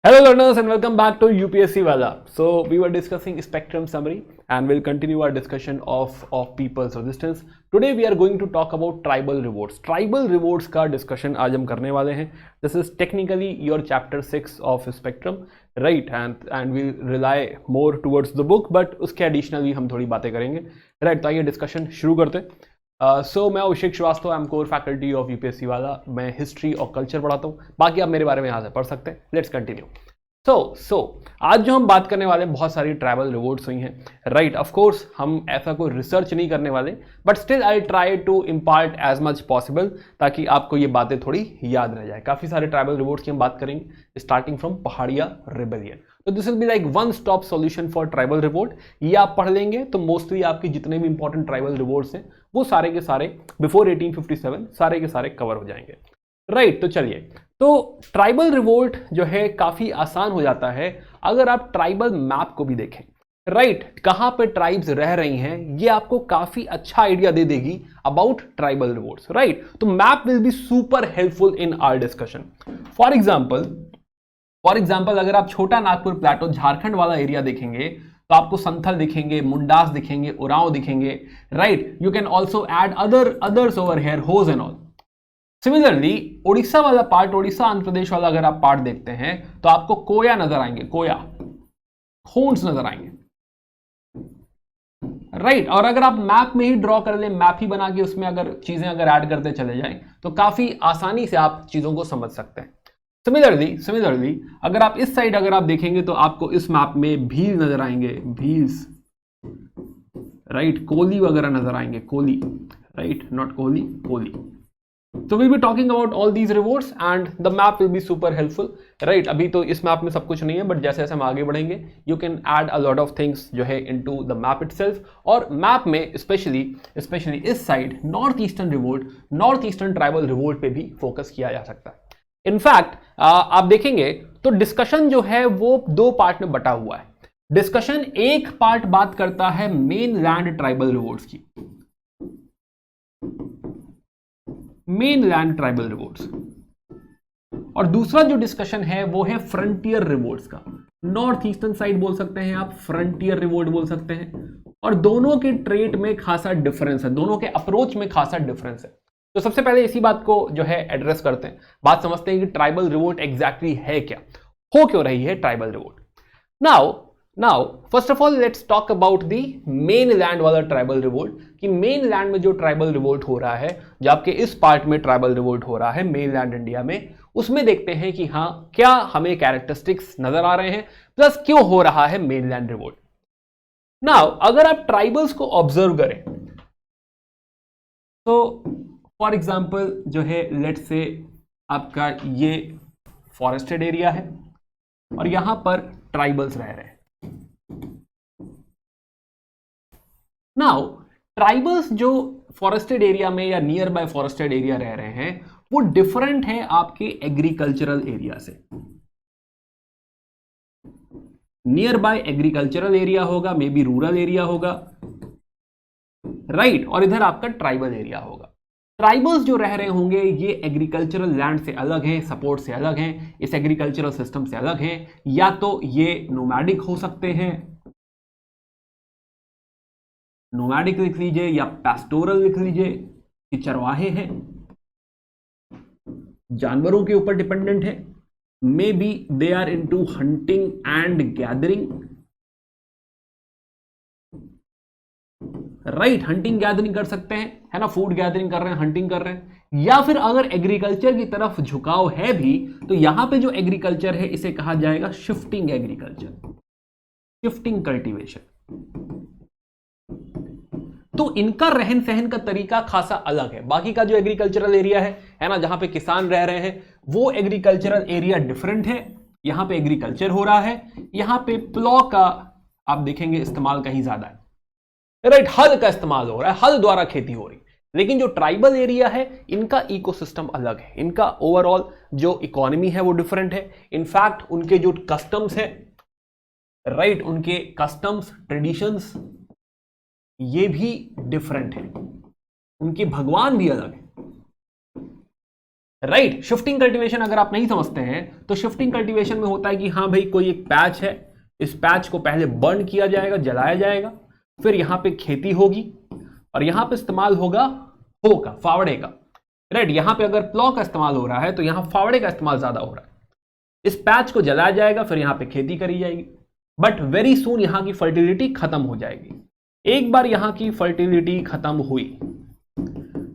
Hello learners and welcome back to UPSC Wala. So we were discussing spectrum summary and we'll continue our discussion of people's resistance. Today we are going to talk about tribal revolts. Tribal revolts का discussion आज हम करने वाले हैं. This is technically your chapter 6 of spectrum, right? And we'll rely more towards the book, but उसके additionally हम थोड़ी बातें करेंगे, right? तो आइए discussion शुरू करते हैं. मैं Abhishek Srivastava, I am core faculty of UPSC वाला. मैं हिस्ट्री और कल्चर पढ़ाता हूँ. बाकी आप मेरे बारे में यहाँ से पढ़ सकते हैं. Let's continue. आज जो हम बात करने वाले, बहुत सारी ट्राइबल रिवोल्ट्स हुई हैं, राइट. ऑफ कोर्स हम ऐसा कोई रिसर्च नहीं करने वाले, but still I try to impart as much possible ताकि आपको ये बातें थोड़ी याद रह जाए. काफ़ी सारे ट्राइबल रिवोल्ट्स की हम बात करेंगे, स्टार्टिंग फ्रॉम पहाड़िया रिबेलियन. तो this will be like one stop solution for tribal revolt. ये आप पढ़ लेंगे तो मोस्टली आपके जितने भी इंपॉर्टेंट ट्राइबल रिवोल्ट्स हैं वो सारे के सारे बिफोर 1857 सारे के सारे कवर हो जाएंगे, राइट. तो चलिए, तो ट्राइबल रिवोल्ट जो है काफी आसान हो जाता है अगर आप ट्राइबल मैप को भी देखें, राइट. कहां पे ट्राइब्स रह रही हैं ये आपको काफी अच्छा आइडिया दे देगी अबाउट ट्राइबल रिवोल्ट्स, राइट. तो map will be super helpful in our discussion. For example अगर आप छोटा नागपुर प्लेटो झारखंड वाला एरिया देखेंगे तो आपको संथल दिखेंगे, मुंडास दिखेंगे, उरांव दिखेंगे, right. You can also add others over here, Hos and all. Similarly Orissa वाला पार्ट, उड़ीसा आंध्र प्रदेश वाला अगर आप पार्ट देखते हैं तो आपको कोया नजर आएंगे, कोया खूंट्स नजर आएंगे, राइट. और अगर आप मैप में ही ड्रॉ कर लें, मैप ही बना के उसमें अगर चीजें अगर ऐड करते चले जाएं तो काफी आसानी से आप चीजों को समझ सकते हैं. सिमिलरली अगर आप इस साइड अगर आप देखेंगे तो आपको इस मैप में भील नजर आएंगे, भील्स, राइट. कोली वगैरह नजर आएंगे, Koli, right, not Koli, Koli. So we'll be talking about all these revolts and the map will be super helpful, right. अभी तो इस मैप में सब कुछ नहीं है, बट जैसे जैसे हम आगे बढ़ेंगे you can add a lot of things जो है into the map itself. और मैप में स्पेशली इस side north eastern revolt, north eastern tribal revolt पे भी फोकस किया जा सकता है. इनफैक्ट आप देखेंगे तो डिस्कशन जो है वो दो पार्ट में बटा हुआ है. डिस्कशन एक पार्ट बात करता है मेन लैंड ट्राइबल रिवोल्ट्स की, मेन लैंड ट्राइबल रिवोल्ट्स, और दूसरा जो डिस्कशन है वो है फ्रंटियर रिवोल्ट्स का. नॉर्थ ईस्टर्न साइड बोल सकते हैं आप, फ्रंटियर रिवोल्ट बोल सकते हैं. और दोनों के ट्रेट में खासा डिफरेंस है, दोनों के अप्रोच में खासा डिफरेंस है. तो सबसे पहले इसी बात को जो है एड्रेस करते हैं, बात समझते हैं कि ट्राइबल रिवोल्ट एग्जैक्टली है क्या, हो क्यों रही है tribal revolt. Now first of all let's talk about the main land वाला ट्राइबल रिवोल्ट, कि मेन लैंड में जो ट्राइबल रिवोल्ट हो रहा है, जो आपके इस पार्ट में ट्राइबल रिवोल्ट हो रहा है मेन लैंड इंडिया में, उसमें देखते हैं कि हाँ क्या हमें कैरेक्टरिस्टिक्स नजर आ रहे हैं, प्लस क्यों हो रहा है मेन लैंड रिवोल्ट. नाउ अगर आप ट्राइबल्स को ऑब्जर्व करें तो फॉर एग्जाम्पल जो है लेट्स से आपका ये फॉरेस्टेड एरिया है और यहां पर ट्राइबल्स रह रहे हैं. नाउ ट्राइबल्स जो फॉरेस्टेड एरिया में या नियर बाय फॉरेस्टेड एरिया रह रहे हैं वो डिफरेंट है आपके एग्रीकल्चरल एरिया से. नियर बाय एग्रीकल्चरल एरिया होगा, मे बी रूरल एरिया होगा, राइट. और इधर आपका ट्राइबल एरिया होगा. ट्राइबल्स जो रह रहे होंगे ये एग्रीकल्चरल लैंड से अलग हैं, सपोर्ट से अलग हैं, इस एग्रीकल्चरल सिस्टम से अलग हैं, या तो ये नोमैडिक हो सकते हैं, नोमैडिक लिख लीजिए, या पैस्टोरल लिख लीजिए कि चरवाहे हैं, जानवरों के ऊपर डिपेंडेंट है, may be they are into hunting and gathering, right. Hunting gathering कर सकते हैं, है ना, फूड गैदरिंग कर रहे हैं, हंटिंग कर रहे हैं. या फिर अगर एग्रीकल्चर की तरफ झुकाव है भी तो यहां पे जो एग्रीकल्चर है इसे कहा जाएगा शिफ्टिंग एग्रीकल्चर, शिफ्टिंग कल्टीवेशन. तो इनका रहन सहन का तरीका खासा अलग है. बाकी का जो एग्रीकल्चरल एरिया है ना, जहां पे किसान रह रहे हैं, वो एग्रीकल्चरल एरिया डिफरेंट है. यहां पे एग्रीकल्चर हो रहा है, यहां पे प्लॉ का आप देखेंगे इस्तेमाल कहीं ज्यादा है, राइट. हल का इस्तेमाल हो रहा है, हल द्वारा खेती हो रही. लेकिन जो ट्राइबल एरिया है इनका इकोसिस्टम अलग है, इनका ओवरऑल जो इकोनॉमी है वो डिफरेंट है. इनफैक्ट उनके जो कस्टम्स है, राइट, उनके कस्टम्स ट्रेडिशंस ये भी डिफरेंट है, उनके भगवान भी अलग है, राइट। शिफ्टिंग कल्टीवेशन अगर आप नहीं समझते हैं तो शिफ्टिंग कल्टीवेशन में होता है कि हाँ भाई कोई एक पैच है, इस पैच को पहले बर्न किया जाएगा, जलाया जाएगा, फिर यहां पे खेती होगी और यहां पे इस्तेमाल होगा हो का, फावड़े का। राइट, यहां पे अगर प्लॉ का इस्तेमाल हो रहा है तो यहां फावड़े का इस्तेमाल ज्यादा हो रहा है। इस पैच को जलाया जाएगा, फिर यहां पे खेती करी जाएगी, बट वेरी सून यहां की फर्टिलिटी खत्म हो जाएगी। एक बार यहां की फर्टिलिटी खत्म हुई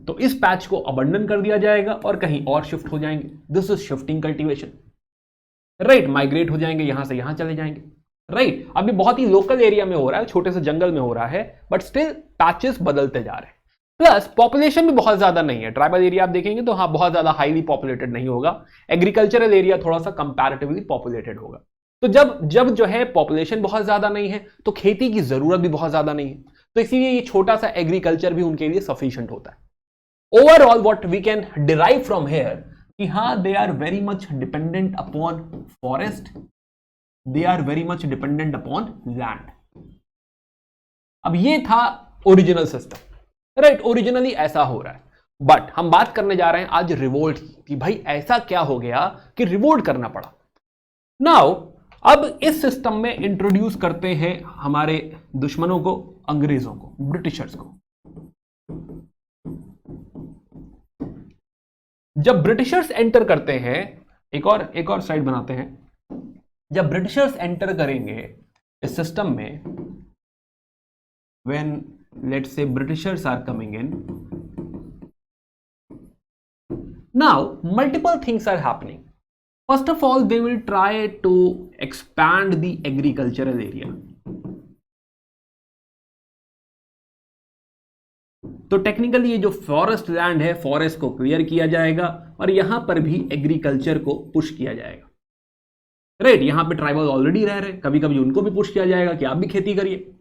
तो इस पैच को अबंडन कर दिया जाएगा और कहीं और शिफ्ट हो जाएंगे। This is shifting cultivation. Right, migrate हो जाएंगे, यहां से यहां चले जाएंगे। राइट, अभी बहुत ही लोकल एरिया में हो रहा है, छोटे से जंगल में हो रहा है, बट स्टिल पैचेस बदलते जा रहे हैं। प्लस पॉपुलेशन भी बहुत ज्यादा नहीं है। ट्राइबल एरिया आप देखेंगे तो हाँ बहुत ज्यादा हाईली पॉपुलेटेड नहीं होगा, एग्रीकल्चरल एरिया थोड़ा सा कंपैरेटिवली पॉपुलेटेड होगा। तो जब जो है पॉपुलेशन बहुत ज्यादा नहीं है तो खेती की जरूरत भी बहुत ज्यादा नहीं है, तो इसीलिए ये छोटा सा एग्रीकल्चर भी उनके लिए सफिशिएंट होता है। Overall what we can derive from here कि हाँ they are very much dependent upon forest, they are very much dependent upon land. अब ये था ओरिजिनल सिस्टम। राइट, ओरिजिनली ऐसा हो रहा है, बट हम बात करने जा रहे हैं आज रिवोल्ट की कि भाई ऐसा क्या हो गया कि रिवोल्ट करना पड़ा। नाउ अब इस सिस्टम में इंट्रोड्यूस करते हैं हमारे दुश्मनों को, अंग्रेजों को, ब्रिटिशर्स को। जब ब्रिटिशर्स एंटर करते हैं, एक और स्लाइड बनाते हैं। जब ब्रिटिशर्स एंटर करेंगे इस सिस्टम में, when let's say Britishers are coming in, now multiple things are happening. First of all, they will try to expand the agricultural area. तो टेक्निकली ये जो फॉरेस्ट लैंड है, फॉरेस्ट को क्लियर किया जाएगा और यहां पर भी एग्रीकल्चर को पुश किया जाएगा। राइट, यहां पे ट्राइबल ऑलरेडी रह रहे हैं, कभी कभी उनको भी पुश किया जाएगा कि आप भी खेती करिए।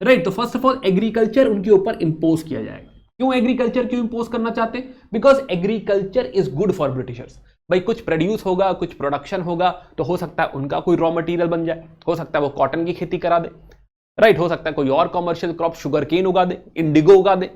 राइट, तो फर्स्ट ऑफ ऑल एग्रीकल्चर उनके ऊपर इंपोज किया जाएगा। क्यों एग्रीकल्चर क्यों इंपोज करना चाहते? Because agriculture is good for Britishers. भाई कुछ प्रोड्यूस होगा, कुछ प्रोडक्शन होगा, तो हो सकता है उनका कोई रॉ मटेरियल बन जाए, हो सकता है वो कॉटन की खेती करा दे। राइट, हो सकता है कोई और कॉमर्शियल क्रॉप, शुगर केन उगा दे, इंडिगो उगा दे।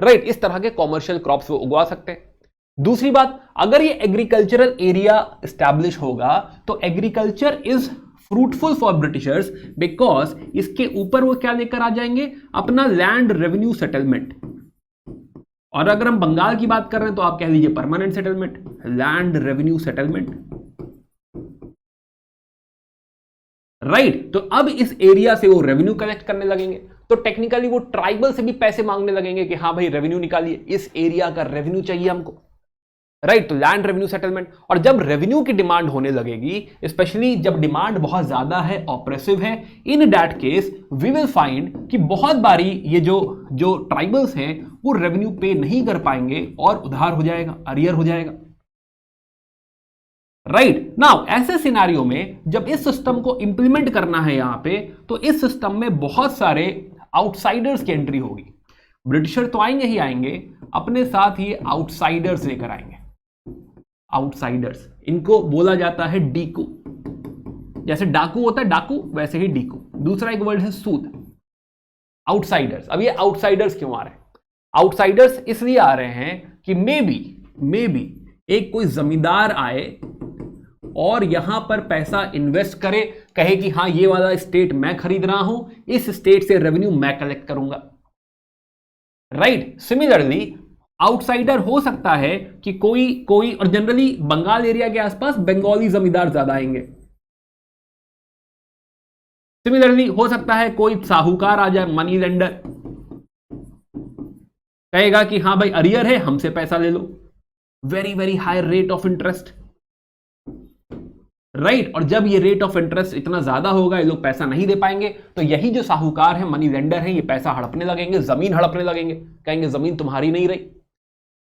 राइट, इस तरह के कॉमर्शियल क्रॉप्स वो उगा सकते हैं। दूसरी बात, अगर ये एग्रीकल्चरल एरिया स्टैब्लिश होगा तो agriculture is fruitful for Britishers, because इसके ऊपर वो क्या लेकर आ जाएंगे? अपना लैंड रेवेन्यू सेटलमेंट। और अगर हम बंगाल की बात कर रहे हैं तो आप कह लीजिए permanent settlement, land revenue settlement. Right, तो अब इस एरिया से वो रेवेन्यू कलेक्ट करने लगेंगे, तो टेक्निकली वो ट्राइबल से भी पैसे मांगने लगेंगे कि हाँ भाई रेवेन्यू निकालिए, इस एरिया का रेवेन्यू चाहिए हमको। राइट, तो लैंड रेवेन्यू सेटलमेंट। और जब रेवेन्यू की डिमांड होने लगेगी, स्पेशली जब डिमांड बहुत ज्यादा है, ऑप्रेसिव है, in that case we will find कि बहुत बारी ये जो ट्राइबल्स हैं वो रेवेन्यू पे नहीं कर पाएंगे और उधार हो जाएगा, अरियर हो जाएगा। राइट, नाउ ऐसे सिनारियो में जब इस सिस्टम को इंप्लीमेंट करना है यहां पे, तो इस सिस्टम में बहुत सारे आउटसाइडर्स की एंट्री होगी। ब्रिटिशर तो आएंगे ही आएंगे, अपने साथ ही आउटसाइडर्स लेकर आएंगे। आउटसाइडर्स, इनको बोला जाता है डीकू। जैसे डाकू होता है डाकू, वैसे ही डीकू। दूसरा एक वर्ड है सूद। आउटसाइडर्स। अब ये आउटसाइडर्स क्यों आ रहे हैं? आउटसाइडर्स इसलिए आ रहे हैं कि मे बी एक कोई जमींदार आए और यहां पर पैसा इन्वेस्ट करे, कहे कि हाँ ये वाला स्टेट मैं खरीद रहा हूं, इस स्टेट से रेवेन्यू मैं कलेक्ट करूंगा। राइट, सिमिलरली आउटसाइडर हो सकता है कि कोई और जनरली बंगाल एरिया के आसपास बंगाली जमींदार ज्यादा आएंगे। सिमिलरली हो सकता है कोई साहूकार आ जाए, मनी लेंडर, कहेगा कि हाँ भाई अरियर है, हमसे पैसा ले लो, very very high rate of interest. Right, और जब ये रेट ऑफ इंटरेस्ट इतना ज्यादा होगा, ये लोग पैसा नहीं दे पाएंगे, तो यही जो साहूकार है, मनी लेंडर है, ये पैसा हड़पने लगेंगे, जमीन हड़पने लगेंगे, कहेंगे जमीन तुम्हारी नहीं रही।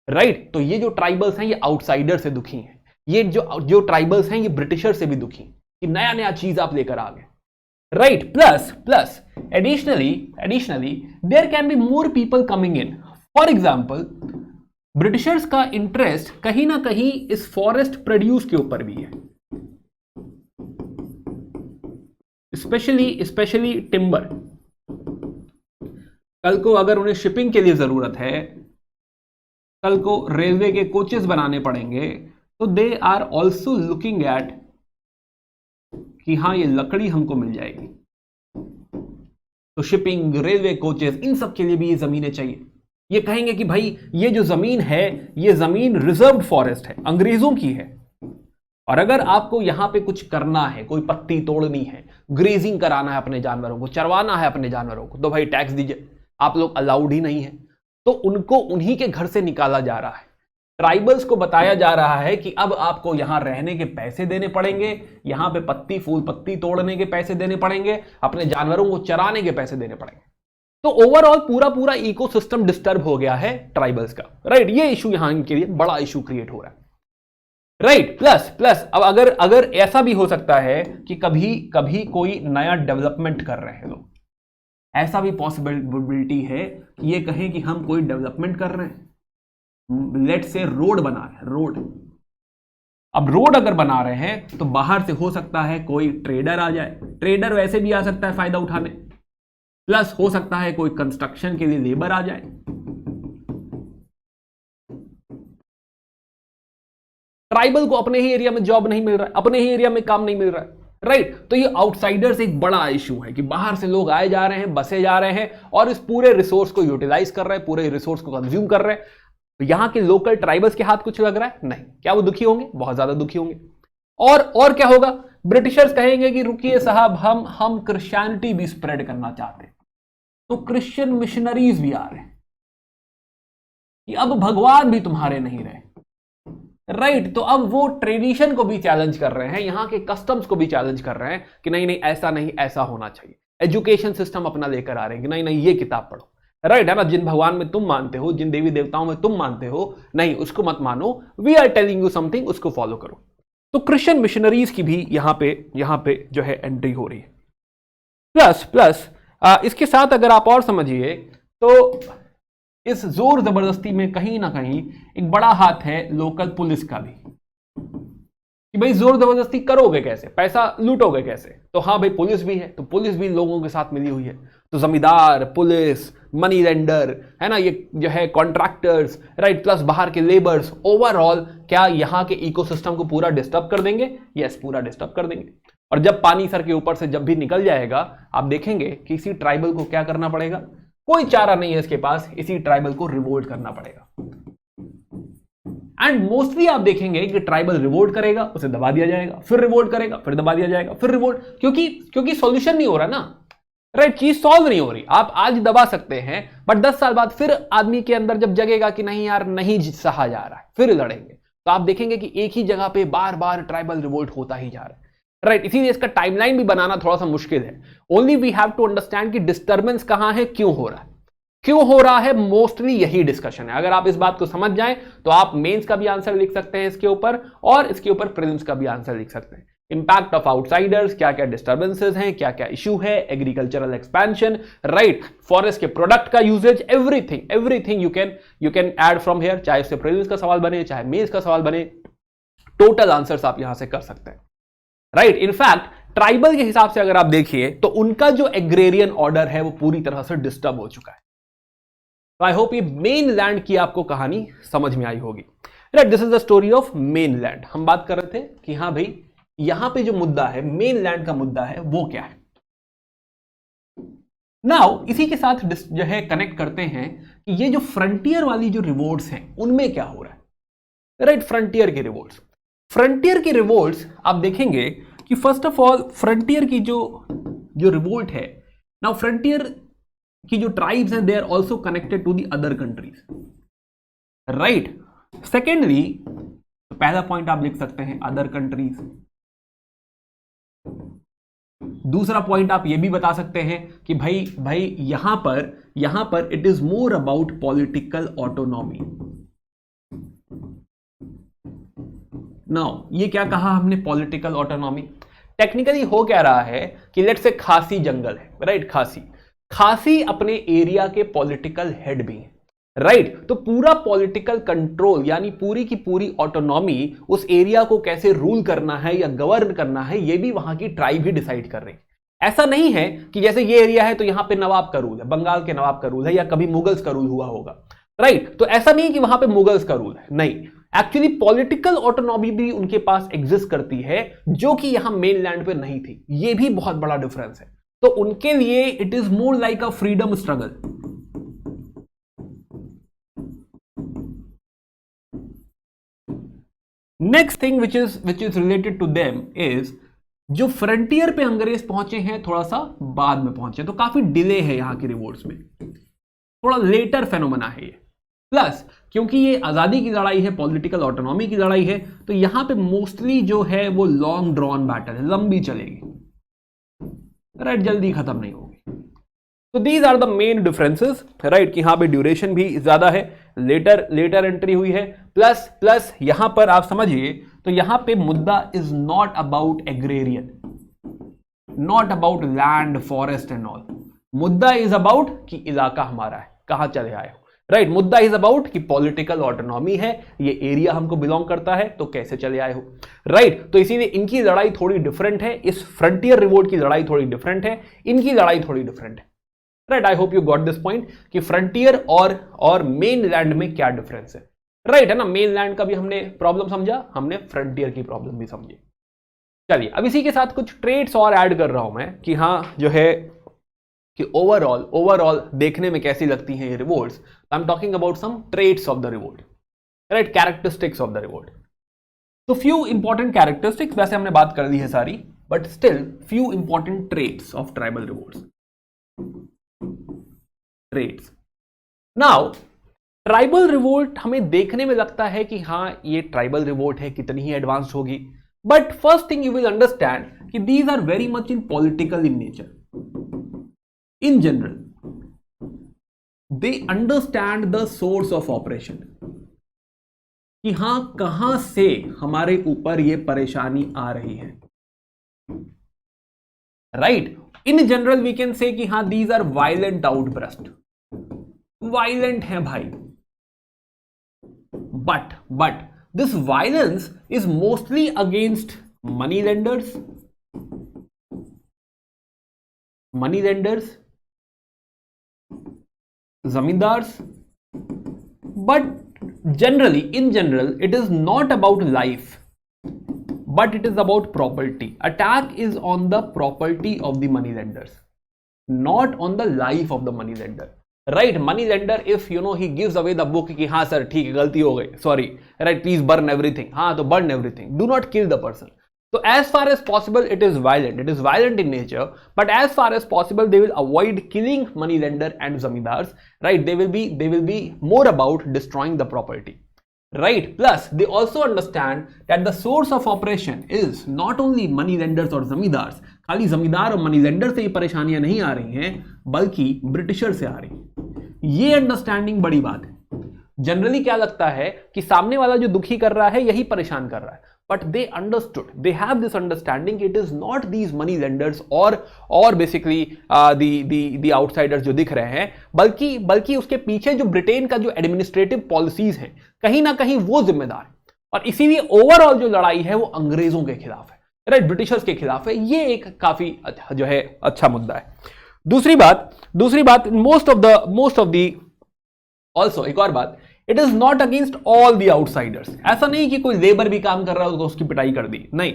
राइट, तो ये जो ट्राइबल्स हैं ये आउटसाइडर से दुखी हैं। ये जो ट्राइबल्स हैं ये ब्रिटिशर से भी दुखी कि नया नया चीज आप लेकर आ गए। Right, plus additionally there can be more people coming in. For example, Britishers का इंटरेस्ट कहीं ना कहीं इस फॉरेस्ट प्रोड्यूस के ऊपर भी है, स्पेशली टिम्बर। कल को अगर उन्हें शिपिंग के लिए जरूरत है, कल को रेलवे के कोचेस बनाने पड़ेंगे, तो they are also looking at कि हाँ ये लकड़ी हमको मिल जाएगी, तो शिपिंग, रेलवे कोचेस, इन सब के लिए भी ये जमीनें चाहिए। ये कहेंगे कि भाई ये जो जमीन है, ये जमीन रिजर्व्ड फॉरेस्ट है, अंग्रेजों की है, और अगर आपको यहां पे कुछ करना है, कोई पत्ती तोड़नी है, ग्रेजिंग कराना है अपने जानवरों को, चरवाना है अपने जानवरों को, तो भाई टैक्स दीजिए। आप लोग अलाउड ही नहीं है, तो उनको उन्हीं के घर से निकाला जा रहा है। ट्राइबल्स को बताया जा रहा है कि अब आपको यहां रहने के पैसे देने पड़ेंगे, यहां पे पत्ती फूल पत्ती तोड़ने के पैसे देने पड़ेंगे, अपने जानवरों को चराने के पैसे देने पड़ेंगे। तो ओवरऑल पूरा इकोसिस्टम डिस्टर्ब हो गया है ट्राइबल्स का, राइट। ये इशू यहां इनके लिए बड़ा इशू क्रिएट हो रहा है, राइट। प्लस अब अगर ऐसा भी हो सकता है कि कभी कभी कोई नया डेवलपमेंट कर रहे हैं लोग, ऐसा भी पॉसिबिलिटी है कि ये कहें कि हम कोई डेवलपमेंट कर रहे हैं, लेट से रोड बना रहे हैं, रोड। अब रोड अगर बना रहे हैं तो बाहर से हो सकता है कोई ट्रेडर आ जाए, ट्रेडर वैसे भी आ सकता है फायदा उठाने, प्लस हो सकता है कोई कंस्ट्रक्शन के लिए लेबर आ जाए। ट्राइबल को अपने ही एरिया में जॉब नहीं मिल रहा है, अपने ही एरिया में काम नहीं मिल रहा है, राइट। तो ये आउटसाइडर्स एक बड़ा इशू है कि बाहर से लोग आए जा रहे हैं, बसे जा रहे हैं और इस पूरे रिसोर्स को यूटिलाइज कर रहे हैं, पूरे रिसोर्स को कंज्यूम कर रहे हैं। तो यहां के लोकल ट्राइबल्स के हाथ कुछ लग रहा है? नहीं। क्या वो दुखी होंगे? बहुत ज्यादा दुखी होंगे। और क्या होगा? ब्रिटिशर्स कहेंगे कि रुकिए साहब, हम क्रिश्चियनिटी भी स्प्रेड करना चाहते हैं, तो क्रिश्चियन मिशनरीज भी आ रहे हैं कि अब भगवान भी तुम्हारे नहीं रहे, राइट। तो अब वो ट्रेडिशन को भी चैलेंज कर रहे हैं, यहां के कस्टम्स को भी चैलेंज कर रहे हैं कि नहीं ऐसा नहीं, ऐसा होना चाहिए। एजुकेशन सिस्टम अपना लेकर आ रहे हैं कि नहीं ये किताब पढ़ो, राइट, है ना। जिन भगवान में तुम मानते हो, जिन देवी देवताओं में तुम मानते हो, नहीं उसको मत मानो, we are telling you something, उसको फॉलो करो। तो क्रिश्चियन मिशनरीज की भी यहां पे जो है एंट्री हो रही है। प्लस इसके साथ अगर आप और समझिए तो इस जोर जबरदस्ती में कहीं ना कहीं एक बड़ा हाथ है लोकल पुलिस का भी, कि भाई जोर जबरदस्ती करोगे कैसे, पैसा लूटोगे कैसे। तो हाँ भाई पुलिस भी है, तो पुलिस भी लोगों के साथ मिली हुई है। तो जमींदार, पुलिस, मनी लेंडर, है ना, ये जो है कॉन्ट्रैक्टर्स, राइट, प्लस बाहर के लेबर्स, ओवरऑल क्या यहाँ के इकोसिस्टम को पूरा डिस्टर्ब कर देंगे? यस, पूरा डिस्टर्ब कर देंगे। और जब पानी सर के ऊपर से जब भी निकल जाएगा, आप देखेंगे कि इसी ट्राइबल को क्या करना पड़ेगा, कोई चारा नहीं है इसके पास, इसी ट्राइबल को रिवोल्ट करना पड़ेगा। एंड मोस्टली आप देखेंगे कि ट्राइबल रिवोल्ट करेगा, उसे दबा दिया जाएगा, फिर रिवोल्ट करेगा, फिर दबा दिया जाएगा, फिर रिवोल्ट, क्योंकि सॉल्यूशन नहीं हो रहा ना, राइट, चीज सॉल्व नहीं हो रही। आप आज दबा सकते हैं, बट 10 साल बाद फिर आदमी के अंदर जब जगेगा कि नहीं यार नहीं सहा जा रहा है, फिर लड़ेंगे, तो आप देखेंगे कि एक ही जगह पे बार बार ट्राइबल रिवोल्ट होता ही जा रहा है, राइट। इसीलिए इसका टाइमलाइन भी बनाना थोड़ा सा मुश्किल है। Only we have to understand कि डिस्टर्बेंस कहां है, क्यों हो रहा है, मोस्टली यही डिस्कशन है। अगर आप इस बात को समझ जाएं तो आप मेंस का भी आंसर लिख सकते हैं इसके ऊपर, और इसके ऊपर प्रीलिम्स का भी आंसर लिख सकते हैं। इंपैक्ट ऑफ आउटसाइडर्स, क्या क्या डिस्टर्बेंसेस हैं, क्या क्या इशू है, एग्रीकल्चरल एक्सपेंशन, राइट, फॉरेस्ट के प्रोडक्ट का uses, everything you can add from here. चाहे उससे प्रीलिम्स का सवाल बने, चाहे मेंस का सवाल बने, टोटल आंसर्स आप यहां से कर सकते हैं, राइट। इनफैक्ट ट्राइबल के हिसाब से अगर आप देखिए तो उनका जो एग्रेरियन ऑर्डर है वो पूरी तरह से डिस्टर्ब हो चुका है। तो आई होप ये मेन लैंड की आपको कहानी समझ में आई होगी, right. This is the story of main land. हम बात कर रहे थे कि हाँ भाई यहां पे जो मुद्दा है, मेन लैंड का मुद्दा है, वो क्या है। नाउ इसी के साथ जो है कनेक्ट करते हैं कि ये जो फ्रंटियर वाली जो रिवोल्ट्स हैं उनमें क्या हो रहा है, राइट। फ्रंटियर के रिवोल्ट्स आप देखेंगे कि फर्स्ट ऑफ ऑल फ्रंटियर की जो रिवोल्ट है, नाउ फ्रंटियर की जो ट्राइब्स हैं they are also connected to the other countries, right. Secondly पहला पॉइंट आप लिख सकते हैं अदर कंट्रीज। दूसरा पॉइंट आप ये भी बता सकते हैं कि भाई यहां पर it is more about political autonomy. Now ये क्या कहा हमने, पॉलिटिकल ऑटोनॉमी। टेक्निकली हो क्या रहा है कि लेट्स से खासी जंगल है, राइट, खासी अपने एरिया के पॉलिटिकल हेड भी हैं, राइट। तो पूरा पॉलिटिकल कंट्रोल यानी पूरी की पूरी ऑटोनॉमी, उस एरिया को कैसे रूल करना है या गवर्न करना है, ये भी वहां की ट्राइब ही डिसाइड कर रही है। ऐसा नहीं है कि जैसे ये एरिया है तो यहां पे नवाब का रूल है, बंगाल के नवाब का रूल है, या कभी मुगल्स का रूल हुआ होगा, राइट। तो ऐसा नहीं कि वहां पे मुगल्स का रूल है, नहीं, एक्चुअली पॉलिटिकल ऑटोनॉमी भी उनके पास एग्जिस्ट करती है, जो कि यहां मेन लैंड पे नहीं थी। ये भी बहुत बड़ा डिफरेंस है। तो उनके लिए it is more like a freedom struggle. Next thing which is related to them is, जो फ्रंटियर पे अंग्रेज पहुंचे हैं थोड़ा सा बाद में पहुंचे, तो काफी डिले है यहां की रिवोल्ट्स में, थोड़ा लेटर फेनोमेना है ये। प्लस क्योंकि ये आजादी की लड़ाई है, पॉलिटिकल ऑटोनॉमी की लड़ाई है, तो यहां पे मोस्टली जो है वो लॉन्ग ड्रॉन बैटल है, लंबी चलेगी, राइट, जल्दी खत्म नहीं होगी। तो these are the main differences, right, कि यहां पे ड्यूरेशन भी ज्यादा है, लेटर एंट्री हुई है, प्लस यहां पर आप समझिए तो यहां पे मुद्दा is not about agrarian, not about land forest and all. मुद्दा इज अबाउट कि इलाका हमारा है, कहां चले आए हो, राइट। मुद्दा इज अबाउट कि पॉलिटिकल ऑटोनॉमी है, ये एरिया हमको बिलोंग करता है, तो कैसे चले आए हो, राइट। तो इसीलिए इनकी लड़ाई थोड़ी डिफरेंट है, इस फ्रंटियर रिवोल्ट की लड़ाई थोड़ी डिफरेंट है, इनकी लड़ाई थोड़ी डिफरेंट है, right. I hope you got this point कि फ्रंटियर और मेन लैंड में क्या डिफरेंस है, राइट, है ना। मेन लैंड का भी हमने प्रॉब्लम समझा, हमने फ्रंटियर की प्रॉब्लम भी समझी। चलिए अब इसी के साथ कुछ ट्रेड्स और ऐड कर रहा हूं मैं कि हाँ जो है कि ओवरऑल देखने में कैसी लगती हैं ये revolts. I am talking about some traits of the revolt, right, characteristics of the revolt. तो फ्यू इंपॉर्टेंट कैरेक्टरिस्टिक्स, वैसे हमने बात कर दी है सारी, but still few important traits of tribal revolts. Traits now, tribal revolt हमें देखने में लगता है कि हाँ ये ट्राइबल रिवोल्ट है, कितनी ही एडवांस्ड होगी, but first thing you will understand कि these are very much in political in nature. In general, they understand the source of operation, कि हां कहां से हमारे ऊपर ये परेशानी आ रही है, right. In general we can say कि हां these are violent outburst, violent है भाई, but this violence is mostly against money lenders, zamindars, but in general it is not about life, but it is about property. Attack is on the property of the money lenders, not on the life of the money lender, right. Money lender, if you know he gives away the book कि हाँ sir ठीक है गलती हो गई, sorry, right, please burn everything, हाँ तो burn everything, do not kill the person. So as far as possible it is violent in nature, but as far as possible they will avoid killing money lender and zamindars, right. They will be more about destroying the property, right. Plus they also understand that the source of operation is not only money lenders or zamindars, खाली जमींदार और money lender से ही परेशानियां नहीं आ रही हैं, बल्कि britisher से आ रही हैं। ये अंडरस्टैंडिंग बड़ी बात है। जनरली क्या लगता है कि सामने वाला जो दुखी कर रहा है यही परेशान कर रहा है, but they understood, they have this understanding, it is not these money lenders or basically the outsiders जो दिख रहे हैं, बल्कि उसके पीछे जो ब्रिटेन का जो एडमिनिस्ट्रेटिव पॉलिसीज हैं कहीं ना कहीं वो जिम्मेदार है। और इसीलिए ओवरऑल जो लड़ाई है वो अंग्रेजों के खिलाफ है, राइट, ब्रिटिशर्स के खिलाफ है। ये एक काफी जो है अच्छा मुद्दा है। दूसरी बात मोस्ट ऑफ दी ऑल्सो, एक और बात, it is not against all the outsiders. ऐसा नहीं कि कोई लेबर भी काम कर रहा हो तो उसकी पिटाई कर दी, नहीं।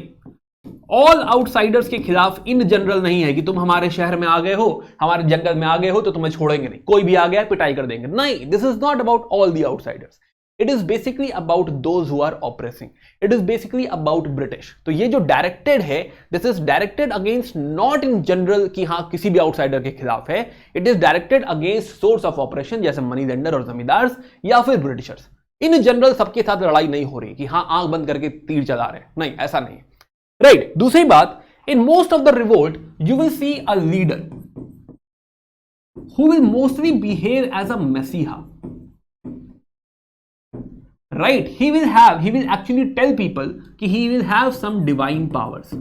ऑल आउटसाइडर्स के खिलाफ इन जनरल नहीं है कि तुम हमारे शहर में आ गए हो, हमारे जंगल में आ गए हो तो तुम्हें छोड़ेंगे नहीं, कोई भी आ गया पिटाई कर देंगे, नहीं। This is not about all the outsiders, it is basically about those who are oppressing, it is basically about British. तो ये जो डायरेक्टेड है, this is directed against not in general कि हाँ किसी भी आउटसाइडर के खिलाफ है, it is directed against source of oppression जैसे मनी लेंडर और जमींदार्स या फिर ब्रिटिशर्स। इन जनरल सबके साथ लड़ाई नहीं हो रही कि हाँ आंख बंद करके तीर चला रहे हैं, नहीं, ऐसा नहीं, राइट। दूसरी बात, in most of the revolt you will see a leader who will mostly behave as a मसीहा, right. He will actually tell people कि he will have some divine powers.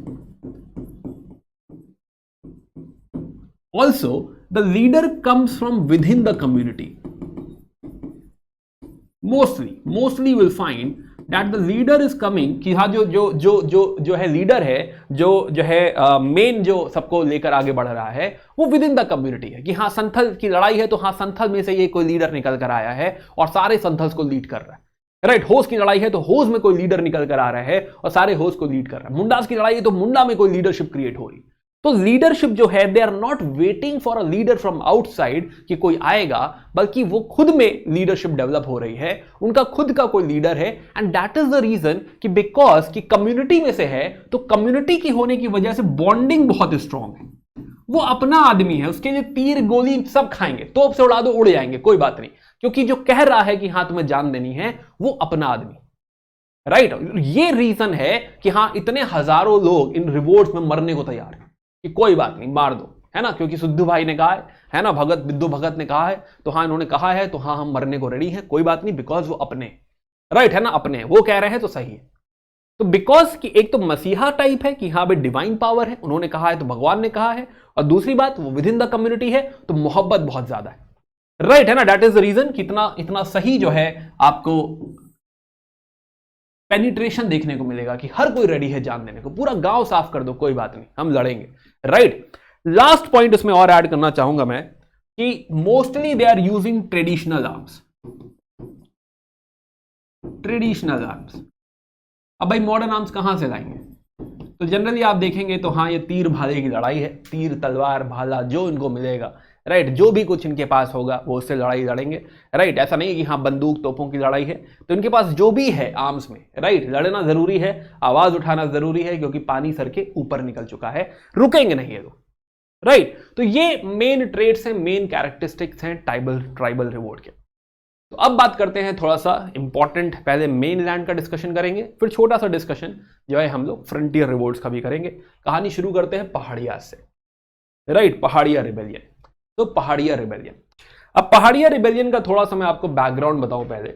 Also the leader comes from within the community. Mostly you will find that the leader is coming कि हाँ जो है leader है, जो है main जो सबको लेकर आगे बढ़ रहा है वो विद इन द कम्युनिटी है कि हाँ संथल की लड़ाई है तो हाँ संथल में से ये कोई लीडर निकल कर आया है और सारे संथल्स को लीड कर रहा है। राइट। होस की लड़ाई है तो होस में कोई लीडर निकल कर आ रहा है और सारे होस को लीड कर रहा है। मुंडास की लड़ाई है तो मुंडा में कोई लीडरशिप क्रिएट हो रही। तो लीडरशिप जो है, they are not waiting for a leader from outside कि कोई आएगा, बल्कि वो खुद में लीडरशिप डेवलप हो रही है, उनका खुद का कोई लीडर है। And that is the reason कि बिकॉज कि कम्युनिटी में से है, तो कम्युनिटी की होने की वजह से बॉन्डिंग बहुत स्ट्रांग है। वो अपना आदमी है, उसके लिए तीर गोली सब खाएंगे, तोप से उड़ा दो उड़ जाएंगे, कोई बात नहीं, क्योंकि जो कह रहा है कि हां तुम्हें जान देनी है वो अपना आदमी। राइट। ये रीजन है कि हां इतने हजारों लोग इन रिवॉर्ड्स में मरने को तैयार है कि कोई बात नहीं, मार दो, है ना, क्योंकि सिद्धू भाई ने कहा है ना, भगत बिद्दू भगत ने कहा है, तो हाँ इन्होंने कहा है, तो हाँ हम मरने को रेडी हैं, कोई बात नहीं, बिकॉज वो अपने। राइट है ना, अपने वो कह रहे हैं तो सही है। तो बिकॉज कि एक तो मसीहा टाइप है कि हाँ भाई डिवाइन पावर है, उन्होंने कहा है तो भगवान ने कहा है, और दूसरी बात वो विद इन द कम्युनिटी है तो मोहब्बत बहुत ज्यादा है। राइट है ना, दैट इज द रीजन कि इतना सही जो है आपको पेनिट्रेशन देखने को मिलेगा कि हर कोई रेडी है जान देने को, पूरा गांव साफ कर दो, कोई बात नहीं, हम लड़ेंगे। राइट। लास्ट पॉइंट उसमें और ऐड करना चाहूंगा मैं कि mostly they are using traditional arms. Traditional arms. अब भाई मॉडर्न आर्म्स कहां से लाएंगे? तो जनरली आप देखेंगे तो हाँ ये तीर भाले की लड़ाई है, तीर तलवार भाला जो इनको मिलेगा, राइट, जो भी कुछ इनके पास होगा वो उससे लड़ाई लड़ेंगे। राइट। ऐसा नहीं कि हाँ बंदूक तोपों की लड़ाई है, तो इनके पास जो भी है आर्म्स में, राइट, लड़ना जरूरी है, आवाज उठाना जरूरी है, क्योंकि पानी सर के ऊपर निकल चुका है, रुकेंगे नहीं ये लोग। राइट। तो ये मेन ट्रेड्स हैं, मेन कैरेक्टरिस्टिक्स हैं ट्राइबल रिवॉर्ड के। तो अब बात करते हैं थोड़ा सा इंपॉर्टेंट, पहले मेन लैंड का डिस्कशन करेंगे, फिर छोटा सा डिस्कशन जो है हम लोग फ्रंटियर रिवॉर्ड्स का भी करेंगे। कहानी शुरू करते हैं पहाड़िया से। राइट। पहाड़िया रिबेलियन। तो पहाड़िया रिबेलियन, अब पहाड़िया रिबेलियन का थोड़ा सा मैं आपको बैकग्राउंड बताऊं पहले।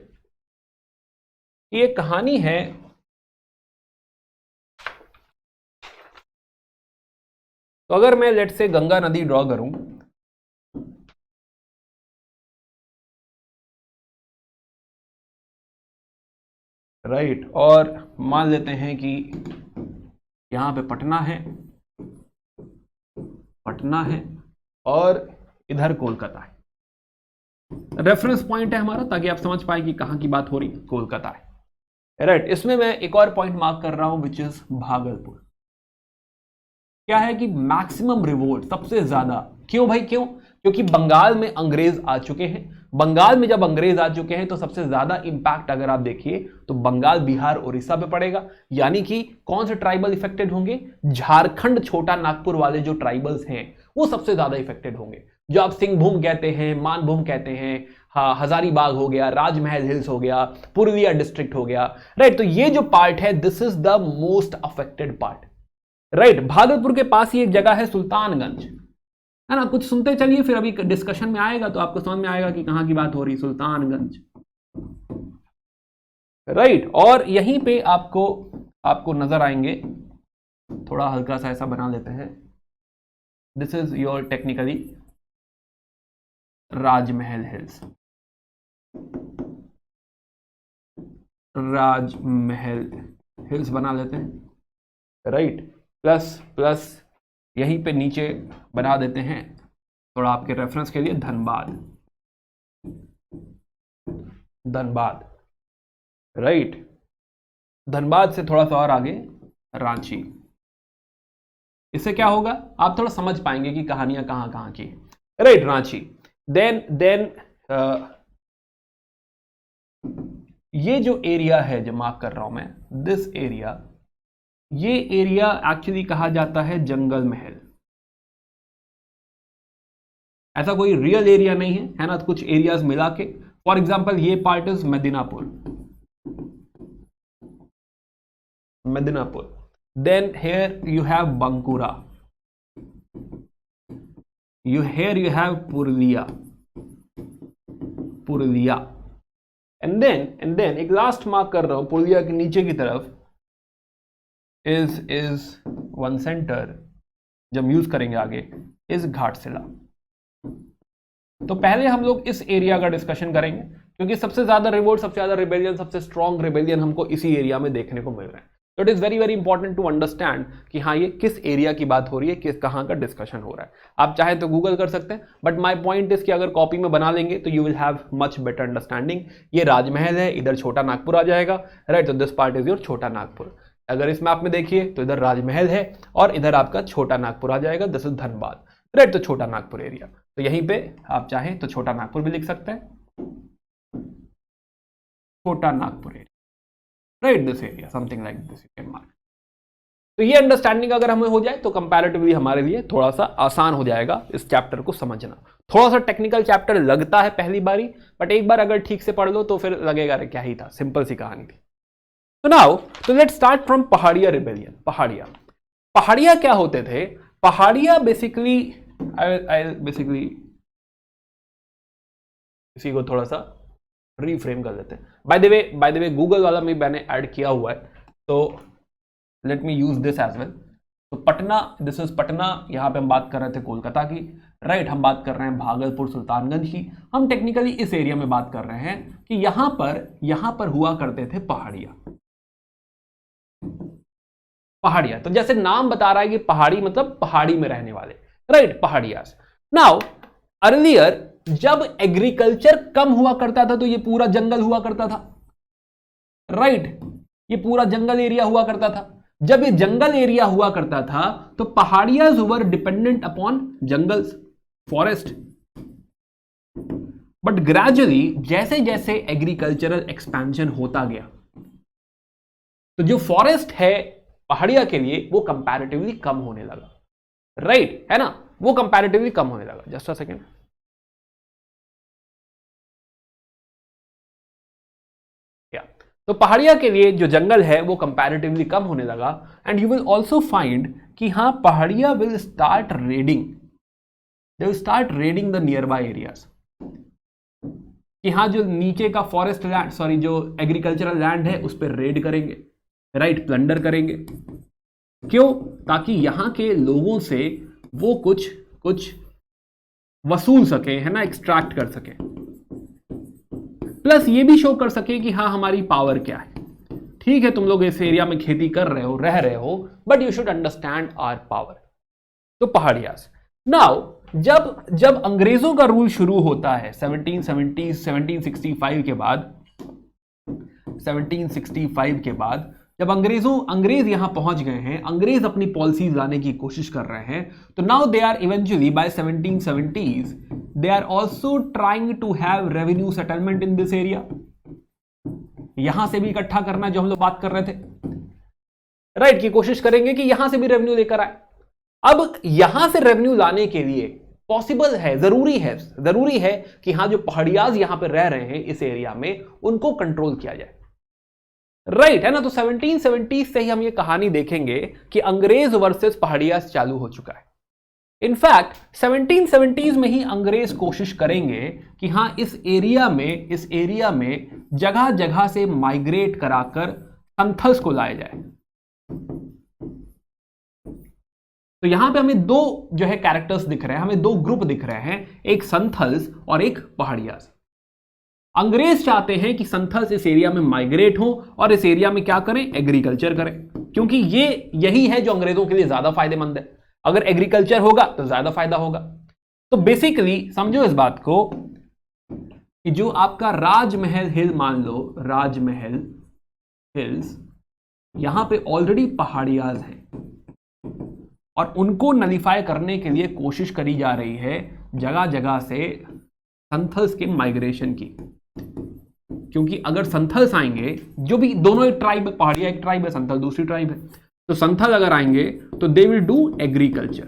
ये कहानी है तो अगर मैं लेट से गंगा नदी ड्रॉ करूं, राइट, और मान लेते हैं कि यहां पे पटना है और इधर कोलकाता है। रेफरेंस पॉइंट है हमारा, ताकि आप समझ पाए कि कहां की बात हो रही है, कोलकाता है। राइट। इसमें मैं एक और पॉइंट मार्क कर रहा हूं विच इज भागलपुर। क्या है कि मैक्सिमम रिवोल्ट सबसे ज्यादा, क्यों भाई क्यों? क्योंकि बंगाल में अंग्रेज आ चुके हैं। बंगाल में जब अंग्रेज आ चुके हैं तो सबसे ज्यादा इंपैक्ट अगर आप देखिए तो बंगाल, बिहार, उड़ीसा पे पड़ेगा। यानी कि कौन से ट्राइबल इफेक्टेड होंगे? झारखंड, छोटा नागपुर वाले जो ट्राइबल्स हैं वो सबसे ज्यादा इफेक्टेड होंगे। जो आप सिंहभूम कहते हैं, मानभूम कहते हैं, हाँ, हजारीबाग हो गया, राजमहल हिल्स हो गया, पुरुलिया डिस्ट्रिक्ट हो गया। राइट। तो ये जो पार्ट है this is the most affected part. Right. Bhagalpur के पास ही एक जगह है सुल्तानगंज, है ना, कुछ सुनते चलिए, फिर अभी डिस्कशन में आएगा तो आपको समझ में आएगा कि कहां की बात हो रही, सुल्तानगंज। राइट। और यहीं पे आपको नजर आएंगे, थोड़ा हल्का सा ऐसा बना लेते हैं, this is your technically Rajmahal hills. Rajmahal hills बना लेते हैं। राइट। प्लस यहीं पे नीचे बना देते हैं थोड़ा आपके रेफरेंस के लिए, धनबाद। राइट। धनबाद से थोड़ा सा और आगे रांची। इससे क्या होगा, आप थोड़ा समझ पाएंगे कि कहानियां कहां की है। राइट। रांची। देन ये जो एरिया है जो मार्क कर रहा हूं मैं, दिस एरिया, ये एरिया एक्चुअली कहा जाता है जंगल महल। ऐसा कोई रियल एरिया नहीं है ना, कुछ एरियाज मिला के। फॉर एग्जाम्पल ये part is Medinipur. Then here you have Bankura, here you have Purulia. And then एक लास्ट मार्क कर रहा हूं पुरुलिया के नीचे की तरफ, इज वन सेंटर, जब यूज करेंगे आगे, इज घाटशिला। तो पहले हम लोग इस एरिया का डिस्कशन करेंगे, क्योंकि सबसे ज्यादा रिवोल्ट, सबसे ज्यादा रिबेलियन, सबसे स्ट्रॉन्ग रिबेलियन हमको इसी एरिया में देखने को मिल रहा है। तो it is very very important to understand कि हाँ ये किस एरिया की बात हो रही है, किस कहाँ का डिस्कशन हो रहा है। आप चाहे तो गूगल कर सकते हैं, बट माय पॉइंट इज कि अगर कॉपी में बना लेंगे तो you will have much better understanding. ये राजमहल है, इधर छोटा नागपुर आ जाएगा, राइट। तो दिस पार्ट इज योर छोटा नागपुर। अगर इस मैप में देखिए तो इधर राजमहल है और इधर आपका छोटा नागपुर आ जाएगा, दिस इज धनबाद, राइट। तो छोटा नागपुर एरिया, तो यहीं पे आप चाहें तो छोटा नागपुर भी लिख सकते हैं, छोटा Nagpur area, right. This area something like this you can mark. तो ये अंडरस्टैंडिंग अगर हमें हो जाए तो कंपैरेटिवली हमारे लिए थोड़ा सा आसान हो जाएगा इस चैप्टर को समझना। थोड़ा सा टेक्निकल चैप्टर लगता है पहली बारी, बट एक बार अगर ठीक से पढ़ लो तो फिर लगेगा अरे क्या ही था, सिंपल सी कहानी थी। तो नाउ तो let's start from Paharia rebellion. Paharia क्या होते थे? पहाड़िया बेसिकली इसी को थोड़ा सा रीफ्रेम कर लेते हैं। बाय द वे गूगल वाला में मैंने ऐड किया हुआ है, तो let me use this as well. तो पटना, दिस इज पटना, यहां पे हम बात कर रहे थे कोलकाता की, राइट। हम बात कर रहे हैं भागलपुर सुल्तानगंज की। हम टेक्निकली इस एरिया में बात कर रहे हैं कि यहां पर हुआ करते थे पहाड़िया। तो जैसे नाम बता रहा है कि पहाड़ी मतलब पहाड़ी में रहने वाले, राइट, पहाड़ियास। नाउ अर्लियर जब एग्रीकल्चर कम हुआ करता था तो ये पूरा जंगल हुआ करता था, राइट। ये पूरा जंगल एरिया हुआ करता था। जब ये जंगल एरिया हुआ करता था तो Paharias were dependent upon jungles, forest. But gradually जैसे जैसे एग्रीकल्चरल एक्सपेंशन होता गया तो जो फॉरेस्ट है पहाड़िया के लिए वो कंपैरेटिवली कम होने लगा, राइट, है ना, वो कंपैरेटिवली कम होने लगा। Just a second. तो पहाड़िया के लिए जो जंगल है वो कंपैरेटिवली कम होने लगा। And you will also find कि हाँ Paharia will start raiding, they will start raiding the nearby areas. कि हाँ जो नीचे का फॉरेस्ट लैंड, सॉरी जो एग्रीकल्चरल लैंड है उस पर रेड करेंगे, राइट, प्लंडर करेंगे। क्यों? ताकि यहां के लोगों से वो कुछ वसूल सके, है ना, एक्सट्रैक्ट कर सके। प्लस ये भी शो कर सके कि हाँ हमारी पावर क्या है। ठीक है, तुम लोग इस एरिया में खेती कर रहे हो, रह रहे हो, but you should understand our power. तो पहाड़ियास। नाउ जब अंग्रेजों का रूल शुरू होता है 1765 के बाद, 1765 के बाद जब अंग्रेज यहां पहुंच गए हैं, अंग्रेज अपनी पॉलिसीज लाने की कोशिश कर रहे हैं, तो now they are eventually by 1770s they are also trying to have revenue settlement in this area. यहां से भी इकट्ठा करना जो हम लोग बात कर रहे थे, राइट, की कोशिश करेंगे कि यहां से भी रेवेन्यू लेकर आए। अब यहां से रेवेन्यू लाने के लिए पॉसिबल है, जरूरी है कि हाँ जो पहाड़ियाज यहां पर रह रहे हैं इस एरिया में उनको कंट्रोल किया जाए, राइट, है ना। तो 1770 से ही हम ये कहानी देखेंगे कि अंग्रेज वर्सेस पहाड़ियाज चालू हो चुका है। इनफैक्ट 1770s में ही अंग्रेज कोशिश करेंगे कि हां इस एरिया में जगह जगह से माइग्रेट कराकर संथल्स को लाया जाए। तो यहां पे हमें दो जो है कैरेक्टर्स दिख रहे हैं, हमें दो ग्रुप दिख रहे हैं, एक संथल्स और एक पहाड़ियाज। अंग्रेज चाहते हैं कि संथल्स इस एरिया में माइग्रेट हो और इस एरिया में क्या करें, एग्रीकल्चर करें, क्योंकि यही है जो अंग्रेजों के लिए ज्यादा फायदेमंद है। अगर एग्रीकल्चर होगा तो ज्यादा फायदा होगा। तो बेसिकली समझो इस बात को कि जो आपका राजमहल हिल, मान लो राजमहल हिल्स, यहां पे ऑलरेडी पहाड़ियाज हैं और उनको नलीफाई करने के लिए कोशिश करी जा रही है जगह जगह से संथल्स के माइग्रेशन की। क्योंकि अगर संथल्स आएंगे, जो भी दोनों एक ट्राइब है, पहाड़िया एक ट्राइब है, संथल दूसरी ट्राइब है, तो संथल अगर आएंगे तो they will do agriculture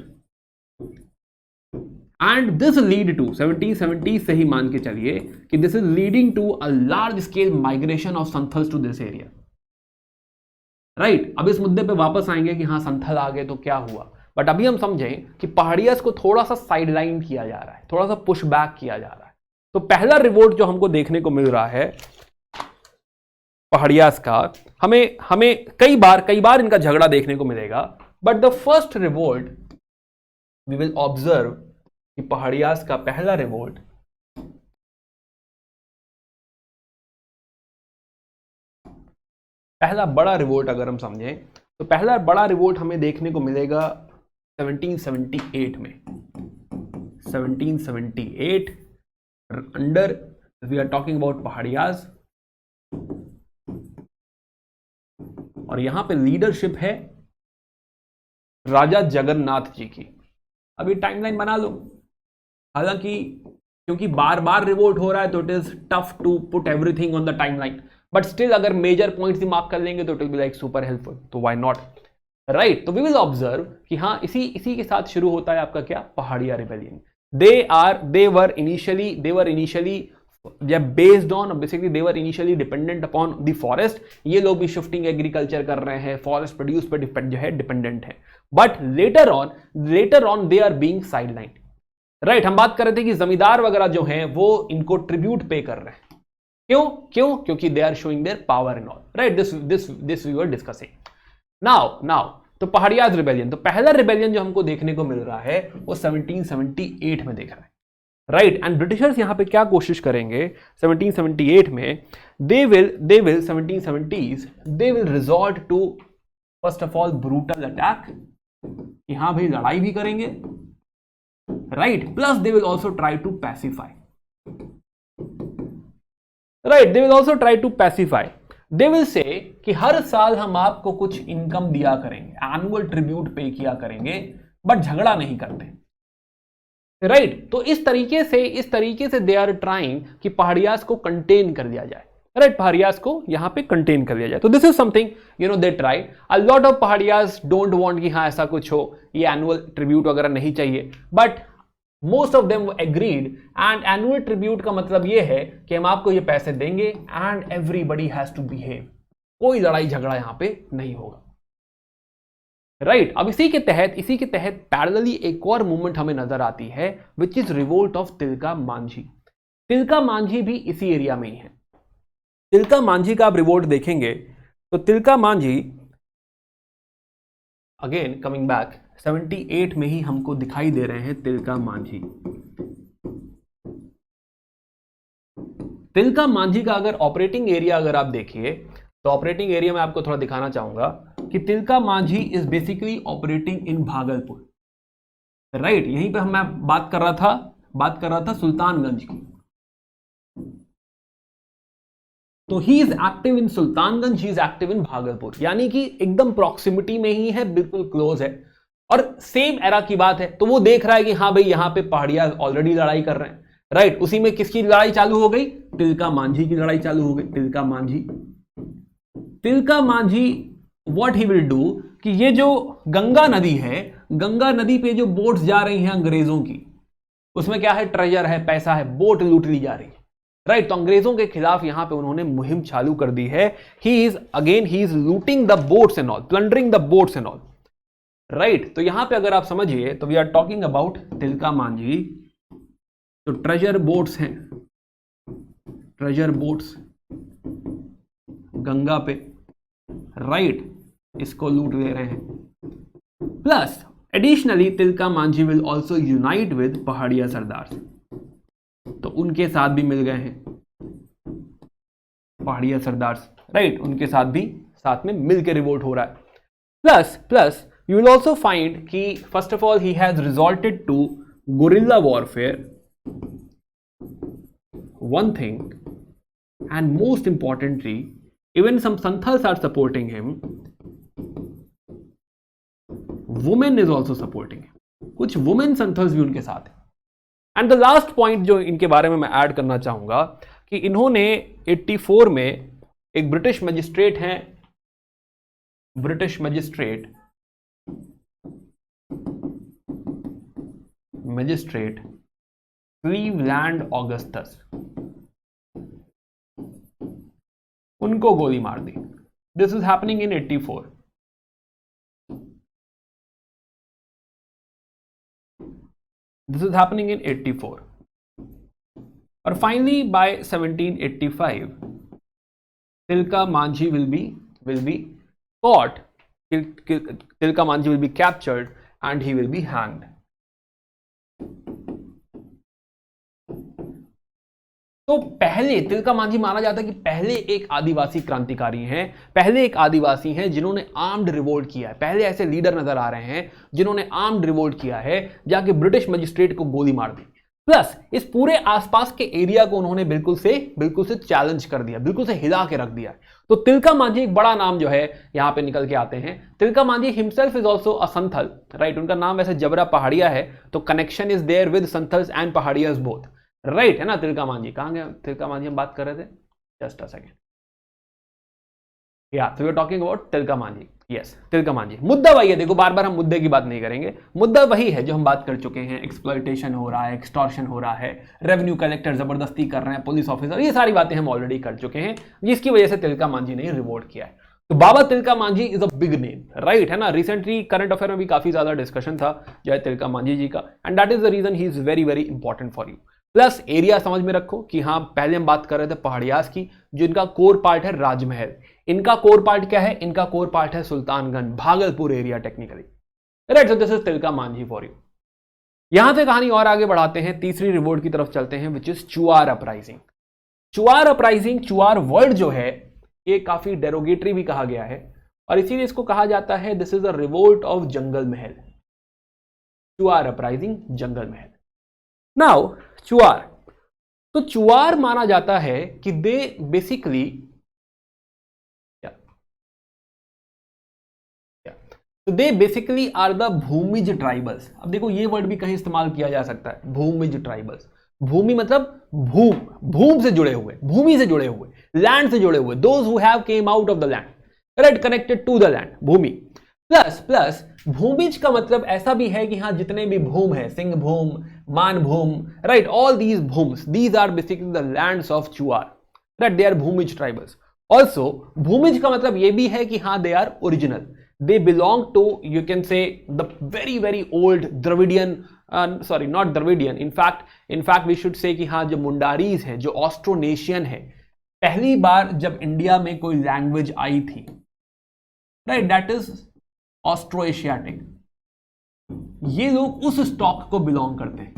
and this lead to 1770 से ही मान के चलिए कि this is leading to a large scale migration of Santhals to this area, right. अब इस मुद्दे पे वापस आएंगे कि हाँ संथल आ गए तो क्या हुआ, बट अभी हम समझें कि पहाड़ियास को थोड़ा सा साइडलाइन किया जा रहा है, थोड़ा सा पुश बैक किया जा रहा है। तो पहला रिवोल्ट जो हमको देखने को मिल रहा है पहाड़ियास का, हमें कई बार इनका झगड़ा देखने को मिलेगा, but the first revolt we will observe कि पहाड़ियास का पहला रिवोल्ट पहला बड़ा रिवोल्ट अगर हम समझें तो पहला बड़ा रिवोल्ट हमें देखने को मिलेगा 1778 में। 1778 under we are talking about Paharias, और यहां पे लीडरशिप है राजा जगन्नाथ जी की। अभी टाइमलाइन बना लो, हालांकि क्योंकि बार बार रिवोल्ट हो रहा है तो it is tough to put everything on the timeline, but still अगर मेजर पॉइंट्स ही मार्क कर लेंगे तो it will be like super helpful, तो व्हाई नॉट, राइट। तो वी विल ऑब्जर्व कि हाँ इसी के साथ शुरू होता है आपका क्या, पहाड़िया rebellion. they were initially based on, basically they were initially dependent upon the forest। ये लोग भी शिफ्टिंग एग्रीकल्चर कर रहे हैं, फॉरेस्ट प्रोड्यूस पे जो है डिपेंडेंट है, but later on they are being sideline, right. हम बात कर रहे थे कि जमींदार वगैरह जो हैं वो इनको ट्रिब्यूट पे कर रहे हैं, क्यों क्योंकि they are showing their power and all, right. This we were discussing now. तो पहाड़ियाज रिबेलियन, तो पहला रिबेलियन जो हमको देखने को मिल रहा है वो 1778 में देख रहा है, राइट। एंड ब्रिटिशर्स यहां पे क्या कोशिश करेंगे 1778 में, they will 1770s they will resort to first of all brutal attack, कि हाँ भाई लड़ाई भी करेंगे, right. Plus they will also try to pacify, right, they will also try to pacify. They will say कि हर साल हम आपको कुछ इनकम दिया करेंगे, एनुअल ट्रिब्यूट पे किया करेंगे, बट झगड़ा नहीं करते, राइट। तो इस तरीके से दे आर ट्राइंग कि पहाड़ियाज को कंटेन कर दिया जाए, राइट। पहाड़ियाज को यहां पे कंटेन कर दिया जाए। तो this is something they try. A lot of Paharias don't want कि हाँ ऐसा कुछ हो, ये एनुअल ट्रिब्यूट वगैरह नहीं चाहिए, but most of them agreed. And annual tribute का मतलब ये है कि हम आपको ये पैसे देंगे and everybody has to behave, कोई लड़ाई झगड़ा यहां पे नहीं होगा, राइट। अब इसी के तहत पैरेलली एक और मूवमेंट हमें नजर आती है which is revolt of Tilka Manjhi. Tilka Manjhi भी इसी एरिया में ही है। तिलका मांझी का आप रिवोल्ट देखेंगे तो Tilka Manjhi again coming back 78 में ही हमको दिखाई दे रहे हैं तिलका मांझी। तिलका मांझी का अगर ऑपरेटिंग एरिया अगर आप देखिए तो ऑपरेटिंग एरिया में आपको थोड़ा दिखाना चाहूंगा कि Tilka Manjhi is basically operating in Bhagalpur, right. यहीं पे मैं बात कर रहा था सुल्तानगंज की। तो he is active in Sultanganj, he is active in Bhagalpur, यानी कि एकदम प्रॉक्सिमिटी में ही है, बिल्कुल क्लोज है, और सेम एरा की बात है। तो वो देख रहा है कि हाँ भाई यहां पे पहाड़िया ऑलरेडी लड़ाई कर रहे हैं, राइट। उसी में किसकी लड़ाई चालू हो गई, तिलका मांझी की लड़ाई चालू हो गई। Tilka Manjhi what he will do कि ये जो गंगा नदी है, गंगा नदी पे जो बोट्स जा रही हैं अंग्रेजों की, उसमें क्या है, ट्रेजर है, पैसा है, बोट लूट ली जा रही है, राइट। तो अंग्रेजों के खिलाफ यहां पे उन्होंने मुहिम चालू कर दी है। He is looting the boats and all, plundering the boats and all, right. तो यहां पे अगर आप समझिए तो we are talking about Tilka Manjhi. तो ट्रेजर बोट्स हैं, ट्रेजर बोट्स गंगा पे, राइट, इसको लूट ले रहे हैं। Plus additionally Tilka Manjhi will also unite with Paharia sardar, तो उनके साथ भी मिल गए हैं पहाड़िया सरदार, राइट। उनके साथ में मिलकर रिवोल्ट हो रहा है। Plus you will also find कि first of all he has resorted to guerrilla warfare, one thing, and most importantly even some santhals are supporting him, women is also supporting him, कुछ women santhals भी उनके साथ हैं। And the last point जो इनके बारे में मैं ऐड करना चाहूंगा कि इन्होंने 84 में एक ब्रिटिश मैजिस्ट्रेट क्लीवलैंड ऑगस्टस, उनको गोली मार दी। This is happening in 84। This is happening in 84 और finally by 1785 Tilka Manjhi will be caught, Tilka Manji will be captured and he will be hanged. तो पहले तिलका मांझी माना जाता है कि पहले एक आदिवासी क्रांतिकारी हैं, पहले एक आदिवासी हैं जिन्होंने आर्म्ड रिवोल्ट किया है। पहले ऐसे लीडर नजर आ रहे हैं जिन्होंने आर्म्ड रिवोल्ट किया है, जाके ब्रिटिश मजिस्ट्रेट को गोली मार दी, प्लस इस पूरे आसपास के एरिया को उन्होंने बिल्कुल से चैलेंज कर दिया, बिल्कुल से हिला के रख दिया। तो तिलका मांझी एक बड़ा नाम जो है यहां पे निकल के आते हैं। Tilka Manjhi himself is also a Santhal, right. उनका नाम वैसे जबरा पहाड़िया है, तो connection is there with Santhals and Paharias both, right, है ना। तिलका मांझी कहां गया? तिलका मांझी हम बात कर रहे थे, जस्ट अ सेकेंड, या तो we are talking about Tilka Manjhi. Yes, Tilka Manjhi. मुद्दा वही है, देखो बार बार हम मुद्दे की बात नहीं करेंगे, मुद्दा वही है जो हम बात कर चुके हैं। एक्सप्लॉयटेशन हो रहा है, एक्सटॉर्शन हो रहा है, रेवेन्यू कलेक्टर जबरदस्ती कर रहे हैं, पुलिस ऑफिसर, ये सारी बातें हम ऑलरेडी कर चुके हैं, जिसकी वजह से तिलका मांझी ने रिवोल्ट किया है। तो Baba Tilka Manjhi is a big name, right, है ना। रिसेंटली करंट अफेयर में भी काफी ज्यादा डिस्कशन था जो है तिलका मांझी जी का, and that is the reason he is very very important for you. Plus area समझ में रखो कि हाँ, पहले हम बात कर रहे थे पहाड़ियास की, जिनका कोर पार्ट है राजमहल। इनका कोर पार्ट क्या है? इनका कोर पार्ट है Sultanganj, Bhagalpur area technically, right. So this is Tilka Manjhi for you. यहां से कहानी और आगे बढ़ाते हैं, तीसरी रिवोल्ट की तरफ चलते हैं, which is Chuar uprising. Chuar uprising, Chuar word जो है ये काफी डेरोगेटरी भी कहा गया है, और इसीलिए इसको कहा जाता है this is a revolt of Jungle Mahal. Chuar uprising, jungle Mahal. Now Chuar, तो चुआर माना जाता है कि दे बेसिकली, तो they basically are the Bhumij tribals. अब देखो ये वर्ड भी कहीं इस्तेमाल किया जा सकता है, भूमिज ट्राइबल्स। भूमि मतलब भूम से जुड़े हुए, भूमि से जुड़े हुए, लैंड से जुड़े हुए, those who have came out of the land, right, connected to the land, भूमि। प्लस भूमिज का मतलब ऐसा भी है कि हाँ, जितने भी भूम है, Singh Bhoom, Manbhum, right, all these Bhums, these are basically the lands of Chuar, right, they are Bhumij tribals. Also Bhumij का मतलब यह भी है कि हाँ, they are original, they belong to, you can say, the very very old Dravidian, sorry not Dravidian, in fact we should say कि हाँ, जो मुंडारीज है, जो ऑस्ट्रोनेशियन है, पहली बार जब इंडिया में कोई लैंग्वेज आई थी, right, that is Austro Asiatic. ये लोग उस स्टॉक को बिलोंग करते हैं,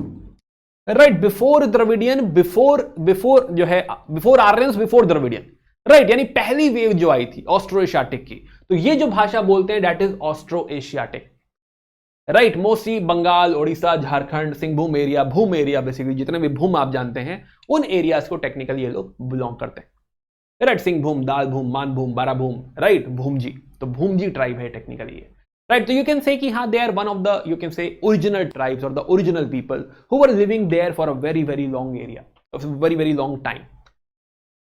राइट, बिफोर द्रविडियन, बिफोर जो है, before Aryans, before Dravidian, right, यानी पहली वेव जो आई थी ऑस्ट्रो एशियाटिक की। तो ये जो भाषा बोलते हैं that is Austro Asiatic, right. Mostly Bengal, Orissa, Jharkhand, Singhbhum area, Bhum area, basically जितने भी भूम आप जानते हैं, उन एरियाज को टेक्निकली ये लोग बिलोंग करते हैं, राइट। सिंहभूम, दाल भूम, मान भूम, बारा भूम, राइट, भूमजी। तो भूमजी ट्राइब है टेक्निकली ये, राइट। तो यू कैन से कि हाँ, they are one of the, you can say, original tribes और the original people who were living there for a very very long area, very very long time,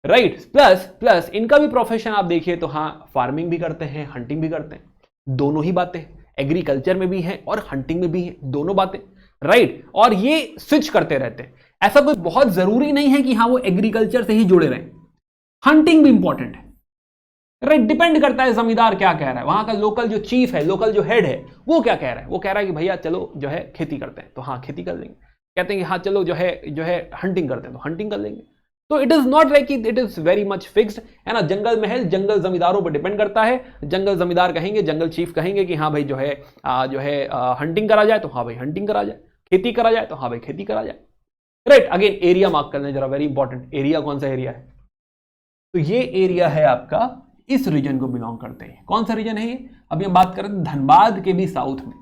right. Plus इनका भी profession आप देखिए तो हाँ, farming भी करते हैं, हंटिंग भी करते हैं, दोनों ही बातें, एग्रीकल्चर में भी है और हंटिंग में भी है, दोनों बातें, राइट। और ये स्विच करते रहते हैं, ऐसा कोई बहुत जरूरी नहीं है कि हाँ, वो एग्रीकल्चर से ही जुड़े रहें, हंटिंग भी इंपॉर्टेंट है, राइट। डिपेंड करता है जमींदार क्या कह रहा है, वहां का लोकल जो चीफ है, लोकल जो हेड है, वो क्या कह रहा है। वो कह रहा है कि भैया चलो जो है खेती करते हैं, तो हाँ, खेती कर लेंगे। कहते हैं कि हाँ चलो जो है हंटिंग करते हैं, तो हंटिंग कर लेंगे। तो it is not like it is very much fixed, है ना। जंगल महल जंगल जमींदारों पर डिपेंड करता है। जंगल जमींदार कहेंगे, जंगल चीफ कहेंगे कि हाँ भाई जो है हंटिंग करा जाए, तो हाँ भाई हंटिंग करा जाए, खेती करा जाए, तो हाँ भाई खेती करा जाए, राइट। अगेन एरिया मार्क कर लें जरा, वेरी इंपॉर्टेंट, एरिया कौन सा एरिया है? तो ये एरिया है आपका, इस रीजन को बिलोंग करते हैं। कौन सा रीजन है ये? अभी हम बात करें धनबाद के भी साउथ में,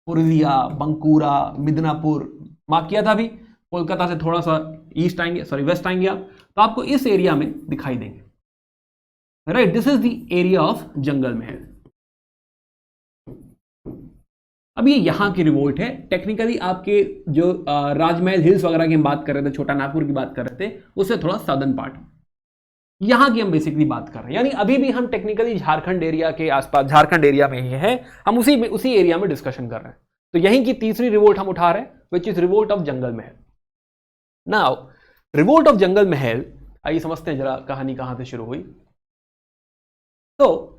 पुरुलिया, बंकुरा, मिदनापुर, मार्क किया था अभी। कोलकाता से थोड़ा सा ईस्ट आएंगे, सॉरी वेस्ट आएंगे आप, तो आपको इस एरिया में दिखाई देंगे, right. This is the area of Jungle Mahal. अब ये यहां की रिवोल्ट है। टेक्निकली आपके जो राजमहल हिल्स वगैरह की हम बात कर रहे थे, छोटा नागपुर की बात कर रहे थे, उससे थोड़ा सदर्न पार्ट, यहां की हम बेसिकली बात कर रहे हैं। यानी अभी भी हम टेक्निकली झारखंड एरिया के आसपास, झारखंड एरिया में ही है, हम उसी एरिया में डिस्कशन कर रहे हैं। तो यहीं की तीसरी रिवोल्ट हम उठा रहे हैं, which is revolt of Jungle Mahal. Now revolt of Jungle महल, आइए समझते हैं जरा कहानी कहां से शुरू हुई। तो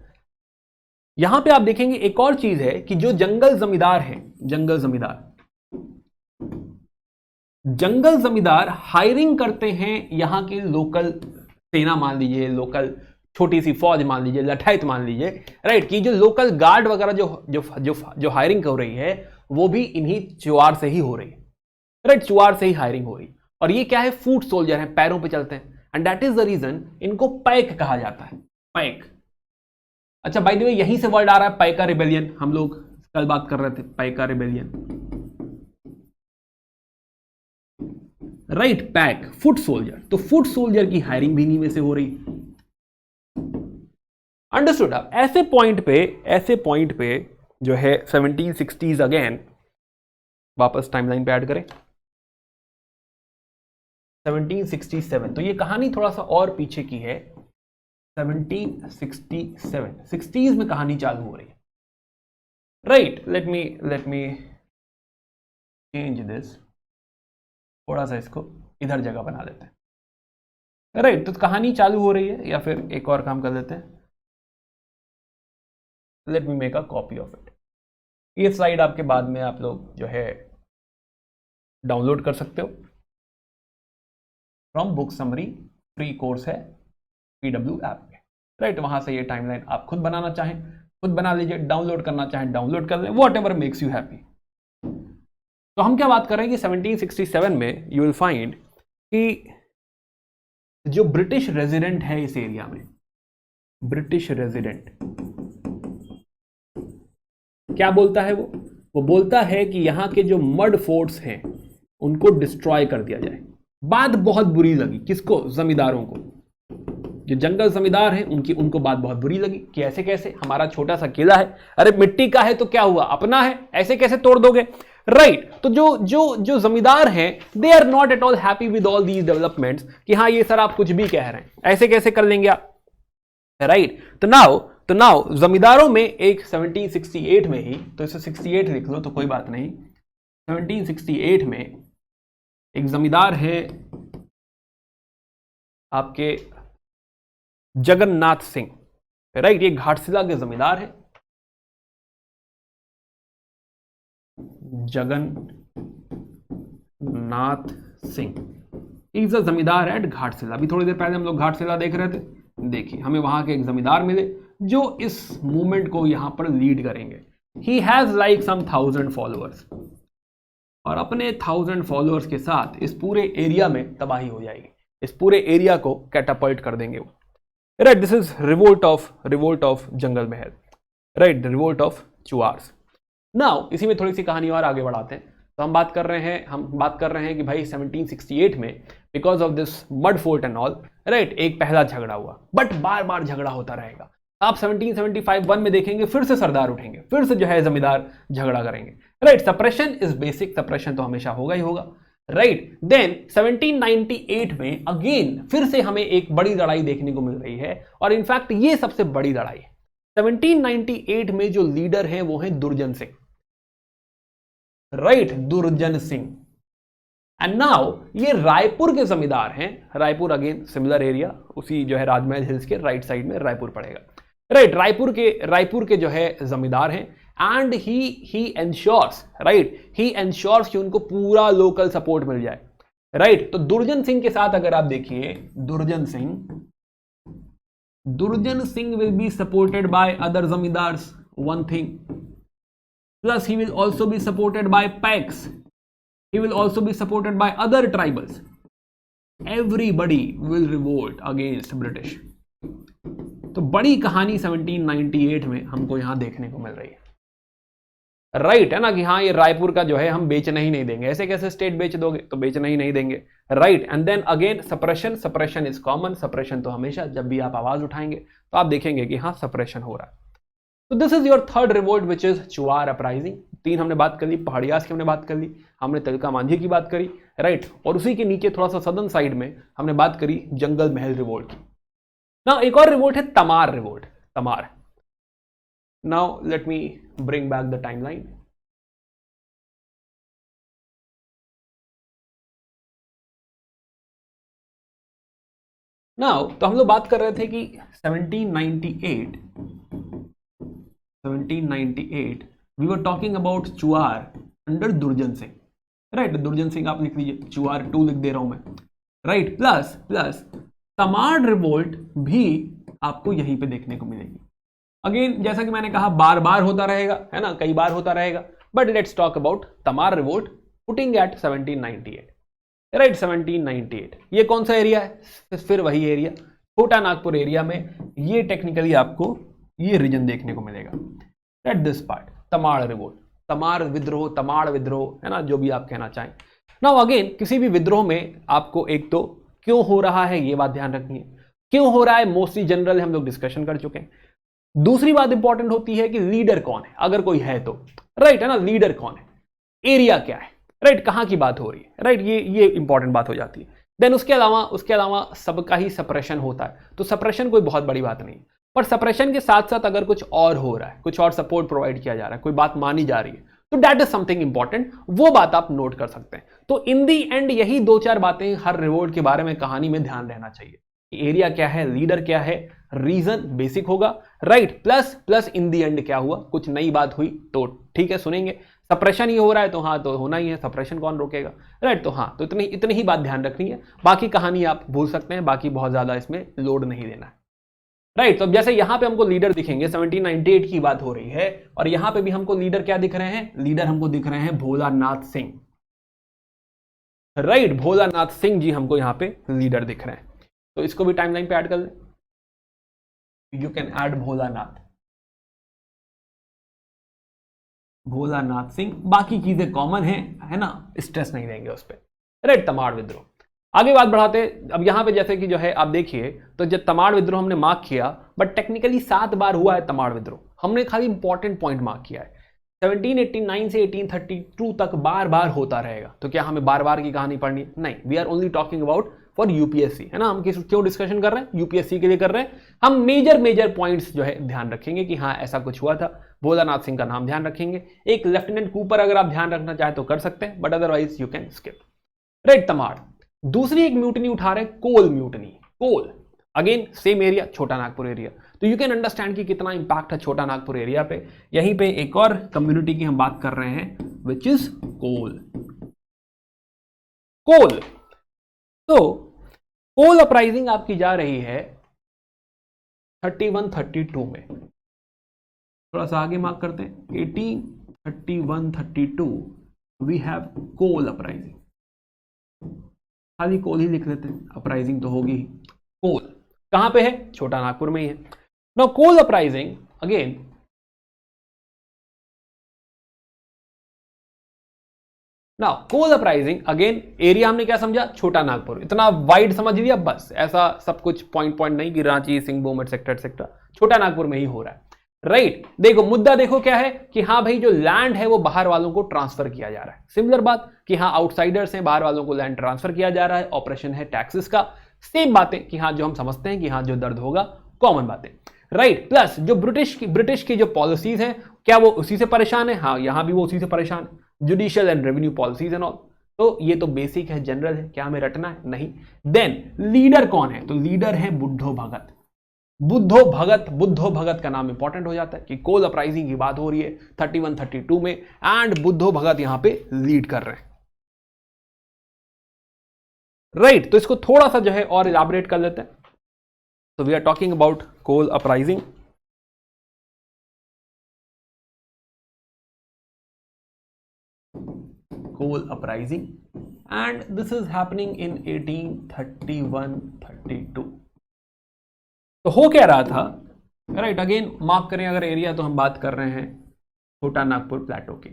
यहां पे आप देखेंगे एक और चीज है कि जो जंगल जमींदार हैं, जंगल जमींदार हायरिंग करते हैं यहां के लोकल सेना, मान लीजिए लोकल छोटी सी फौज मान लीजिए, लठाइत मान लीजिए, राइट, कि जो लोकल गार्ड वगैरह जो हायरिंग हो रही है, वो भी इन्हीं चुआर से ही हो रही है, राइट, चुआर से ही हायरिंग हो रही है। और ये क्या है, फूट सोल्जर है, पैरों पे चलते हैं, and that is the reason इनको पैक कहा जाता है, पैक। अच्छा बाय द वे यहीं से वर्ड आ रहा है पैका रिबेलियन, हम लोग कल बात कर रहे थे Paika rebellion, right, pack, foot soldier. तो फुट सोल्जर की हायरिंग भी इन्हीं में से हो रही, अंडरस्टूड। अब ऐसे पॉइंट पे जो है 1760s अगेन, वापस टाइमलाइन पे ऐड करें 1767, तो ये कहानी थोड़ा सा और पीछे की है, 1767 60s में कहानी चालू हो रही है, right. Let me change this, थोड़ा सा इसको इधर जगह बना देते हैं, राइट। तो कहानी चालू हो रही है, या फिर एक और काम कर लेते हैं, let me make a copy of it. ये स्लाइड आपके बाद में आप लोग जो है डाउनलोड कर सकते हो from book summary, free course है PW ऐप पे, राइट। वहां से ये टाइमलाइन आप खुद बनाना चाहें खुद बना लीजिए, डाउनलोड करना चाहें डाउनलोड कर लें, what ever makes you happy. तो हम क्या बात कर रहे हैं कि 1767 में यू विल फाइंड कि जो ब्रिटिश रेजिडेंट है इस एरिया में, ब्रिटिश रेजिडेंट क्या बोलता है, वो बोलता है कि यहां के जो मड फोर्ट्स हैं उनको डिस्ट्रॉय कर दिया जाए। बात बहुत बुरी लगी किसको, जमींदारों को, जो जंगल जमींदार हैं उनको बात बहुत बुरी लगी कि ऐसे कैसे, हमारा छोटा सा किला है, अरे मिट्टी का है तो क्या हुआ, अपना है, ऐसे कैसे तोड़ दोगे, राइट। तो जो जमींदार हैं they are not at all happy with all these developments, कि हाँ ये सर आप कुछ भी कह रहे हैं, ऐसे कैसे कर लेंगे आप, राइट। तो नाउ जमींदारों में एक 1768 में ही, तो इसे 68 लिख लो तो कोई बात नहीं, 1768 में एक जमींदार है आपके जगन्नाथ सिंह, राइट। ये घाटशिला के जमींदार है, जगन्नाथ सिंह इज अ जमींदार एट घाटशिला। अभी थोड़ी देर पहले हम लोग घाटशिला देख रहे थे, देखिए हमें वहां के एक जमींदार मिले जो इस मूवमेंट को यहां पर लीड करेंगे। He has like some 1000 followers, और अपने 1000 फॉलोअर्स के साथ इस पूरे एरिया में तबाही हो जाएगी, इस पूरे एरिया को कैटापल्ट कर देंगे वो, right. This is revolt of Jungle Mahal, right, revolt of Chuars. Now इसी में थोड़ी सी कहानी और आगे बढ़ाते हैं। तो हम बात कर रहे हैं कि भाई 1768 में because of this mud fort and all, right, एक पहला झगड़ा हुआ, बट बार बार झगड़ा होता रहेगा। आप 1775 में देखेंगे फिर से सरदार उठेंगे, फिर से जो है जमींदार झगड़ा करेंगे, right. Suppression is basic, suppression तो हमेशा होगा ही होगा, राइट। देन 1798 में अगेन फिर से हमें एक बड़ी लड़ाई देखने को मिल रही है, और इनफैक्ट ये सबसे बड़ी लड़ाई है। 1798 में जो लीडर है वो है दुर्जन सिंह, राइट, दुर्जन सिंह। एंड नाउ ये रायपुर के जमींदार हैं, रायपुर अगेन सिमिलर एरिया, उसी जो है राजमहल हिल्स के राइट साइड में रायपुर पड़ेगा, राइट। रायपुर के जो है जमींदार हैं, and he ensures, right, he ensures कि उनको पूरा लोकल सपोर्ट मिल जाए, राइट। तो दुर्जन सिंह के साथ अगर आप देखिए, दुर्जन Singh will be supported by other zamindars, one thing, plus he will also be supported by packs, he will also be supported by other tribals, everybody will revolt against British। तो बड़ी कहानी 1798 में हमको यहां देखने को मिल रही है, राइट, है ना, कि हाँ ये रायपुर का जो है हम बेचना ही नहीं देंगे, ऐसे कैसे स्टेट बेच दोगे, तो बेचना ही नहीं देंगे, right. And then again suppression is common, suppression तो हमेशा जब भी आप आवाज उठाएंगे तो आप देखेंगे कि हाँ सप्रेशन हो रहा है। तो this is your third revolt which is Chuar uprising. 3 हमने बात कर ली, पहाड़ियास की हमने बात कर ली, हमने तिलका मांझी की बात करी, राइट, और उसी के नीचे थोड़ा सा सदर्न साइड में हमने बात करी जंगल महल रिवोल्ट की। नाउ एक और रिवोल्ट है Tamar revolt, Tamar. Now let me bring back the timeline. Now तो हम लोग बात कर रहे थे कि 1798 we were talking about Chuar under दुर्जन सिंह, राइट। दुर्जन सिंह आप लिख लीजिए, चुआर 2 लिख दे रहा हूं मैं, राइट। प्लस तमार रिवोल्ट भी आपको यहीं पे देखने को मिलेगी। अगेन जैसा कि मैंने कहा बार बार होता रहेगा, है ना, कई बार होता रहेगा, but let's talk about Tamar revolt putting at 1798। Right 1798। ये कौन सा एरिया है? फिर वही एरिया छोटा नागपुर एरिया में ये टेक्निकली आपको ये रीजन देखने को मिलेगा। At this part Tamar revolt, Tamar विद्रोह, तमाड़ विद्रोह, है ना, जो भी आप कहना चाहें। नाउ अगेन किसी भी विद्रोह में आपको एक तो क्यों हो रहा है ये बात ध्यान रखनी है। क्यों हो रहा है मोस्टली जनरल हम लोग डिस्कशन कर चुके हैं। दूसरी बात इंपॉर्टेंट होती है कि लीडर कौन है, अगर कोई है तो, राइट, है ना, लीडर कौन है, एरिया क्या है, राइट, कहां की बात हो रही है, राइट, ये इंपॉर्टेंट बात हो जाती है। देन उसके अलावा सबका ही सप्रेशन होता है, तो सप्रेशन कोई बहुत बड़ी बात नहीं, पर सप्रेशन के साथ साथ अगर कुछ और हो रहा है, कुछ और सपोर्ट प्रोवाइड किया जा रहा है, कोई बात मानी जा रही है, तो दैट इज समथिंग इंपॉर्टेंट, वो बात आप नोट कर सकते हैं। तो इन दी एंड यही दो चार बातें हर रिवोल्ट के बारे में कहानी में ध्यान रहना चाहिए कि एरिया क्या है, लीडर क्या है, रीजन बेसिक होगा, right, plus in the and क्या हुआ, कुछ नई बात हुई तो ठीक है सुनेंगे। सप्रेशन ही हो रहा है तो हाँ, तो होना ही है, सप्रेशन कौन रोकेगा, राइट। तो हाँ, तो इतनी ही बात ध्यान रखनी है, बाकी कहानी आप भूल सकते हैं, बाकी बहुत ज्यादा इसमें लोड नहीं देना है, राइट। तो जैसे यहां पे हमको लीडर दिखेंगे, 1798 की बात हो रही है, और यहां पे भी हमको लीडर क्या दिख रहे हैं, लीडर हमको दिख रहे हैं भोलानाथ सिंह, राइट, भोलानाथ सिंह जी हमको यहां पे लीडर दिख रहे हैं। तो इसको भी टाइमलाइन पे ऐड कर लें, you can add Bholanath Singh, बाकी चीजें कॉमन है ना, स्ट्रेस नहीं देंगे उस पर, राइट। तमाड़ विद्रोह आगे बात बढ़ाते। अब यहां पे जैसे कि जो है आप देखिए, तो जब तमाड़ विद्रोह हमने मार्क किया, बट टेक्निकली 7 बार हुआ है तमाड़ विद्रोह, हमने खाली इंपॉर्टेंट पॉइंट मार्क किया है। 1789 से 1832 तक बार बार होता रहेगा, तो क्या हमें बार बार की कहानी पढ़नी? नहीं, we are only talking about for UPSC, है ना। हम क्यों डिस्कशन कर रहे हैं? यूपीएससी के लिए कर रहे हैं। हम मेजर पॉइंट्स जो है ध्यान रखेंगे कि हाँ ऐसा कुछ हुआ था, भोलानाथ सिंह का नाम ध्यान रखेंगे, एक लेफ्टिनेंट कूपर अगर आप ध्यान रखना चाहे तो कर सकते हैं, but otherwise you can skip, right. Tamar दूसरी एक म्यूटनी उठा रहे, कोल म्यूटनी, कोल, अगेन सेम एरिया, छोटा नागपुर एरिया। तो यू कैन अंडरस्टैंड कि कितना इंपैक्ट है छोटा नागपुर एरिया पे। यहीं पे एक और कम्युनिटी की हम बात कर रहे हैं, विच इज कोल। कोल, तो कोल अपराइजिंग आपकी जा रही है 31-32 में, थोड़ा सा आगे मार्क करते हैं, 1831-32 वी हैव कोल अपराइजिंग, खाली कोल ही लिख लेते हैं, अपराइजिंग तो होगी ही। कोल कहां पे है? छोटा नागपुर में ही है। नाउ कोल अपराइजिंग अगेन, नाउ कोल अपराइजिंग अगेन, एरिया हमने क्या समझा? छोटा नागपुर, इतना वाइड समझ लिया बस, ऐसा सब कुछ पॉइंट नहीं कि रांची, सिंहभूम एटसेट्रा, छोटा नागपुर में ही हो रहा है, राइट। देखो मुद्दा देखो क्या है कि हाँ भाई जो लैंड है वो बाहर वालों को ट्रांसफर किया जा रहा है, सिमिलर बात कि हाँ आउटसाइडर्स हैं, बाहर वालों को लैंड ट्रांसफर किया जा रहा है, ऑपरेशन है टैक्सेस का, सेम बातें कि हाँ जो हम समझते हैं कि हाँ जो दर्द होगा, कॉमन बातें, राइट। प्लस जो ब्रिटिश की जो पॉलिसीज हैं, क्या वो उसी से परेशान है? हाँ, यहां भी वो उसी से परेशान है, judicial and revenue policies and all. तो ये तो बेसिक है, जनरल है, क्या हमें रटना है? नहीं। देन लीडर कौन है? तो लीडर है बुद्धो भगत। बुद्धो भगत का नाम इंपॉर्टेंट हो जाता है कि कोल अपराइजिंग की बात हो रही है 31-32 में, एंड बुद्धो भगत यहां पे लीड कर रहे हैं, राइट। तो इसको थोड़ा सा जो है और इलाबरेट कर लेते हैं। तो we are talking about Kol uprising, coal uprising, and this is happening in 1831-32। तो हो क्या रहा था, राइट। अगेन मार्क करें अगर एरिया, तो हम बात कर रहे हैं छोटा नागपुर प्लेटो की,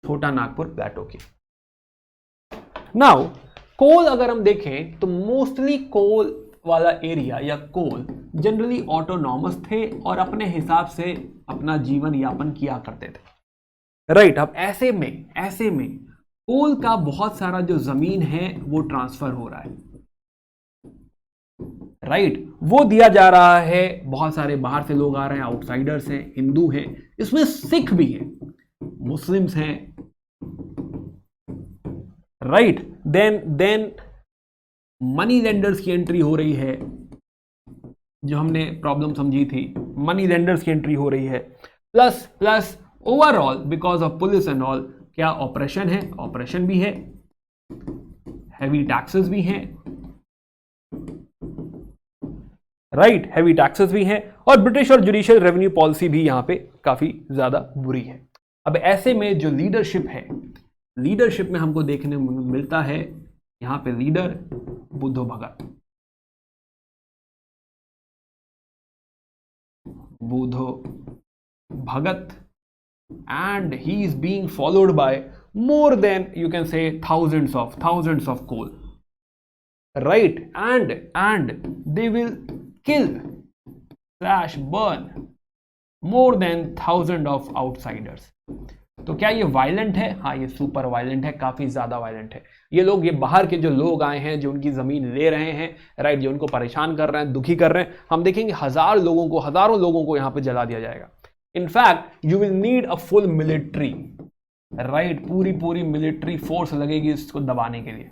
छोटा नागपुर प्लेटो की। नाउ कोल अगर हम देखें तो मोस्टली कोल वाला एरिया या कोल जनरली ऑटोनॉमस थे और अपने हिसाब से अपना जीवन यापन किया करते थे, राइट। अब ऐसे में कोल का बहुत सारा जो जमीन है वो ट्रांसफर हो रहा है, राइट। वो दिया जा रहा है, बहुत सारे बाहर से लोग आ रहे हैं, आउटसाइडर्स हैं, हिंदू हैं, इसमें सिख भी हैं, मुस्लिम्स हैं, राइट। देन मनी लेंडर्स की एंट्री हो रही है, जो हमने प्रॉब्लम समझी थी, मनी लेंडर्स की एंट्री हो रही है, plus overall because of police and all, क्या ऑपरेशन है? ऑपरेशन भी है, हैवी टैक्सेस भी हैं, राइट, हैवी टैक्सेस भी हैं, और ब्रिटिश और जुडिशियल रेवेन्यू पॉलिसी भी यहां पे काफी ज्यादा बुरी है। अब ऐसे में जो लीडरशिप है, लीडरशिप में हमको देखने मिलता है यहां पे leader Buddho Bhagat, Buddho Bhagat, and he is being followed by more than you can say thousands of Kol, right? And they will kill slash burn more than 1000 of outsiders. तो क्या ये वायलेंट है? हाँ, ये सुपर वायलेंट है, काफी ज्यादा वायलेंट है। ये लोग, ये बाहर के जो लोग आए हैं, जो उनकी जमीन ले रहे हैं, राइट, जो उनको परेशान कर रहे हैं, दुखी कर रहे हैं, हम देखेंगे हजारों लोगों को यहाँ पे जला दिया जाएगा। In fact you will need a full military, right, पूरी मिलिट्री फोर्स लगेगी इसको दबाने के लिए।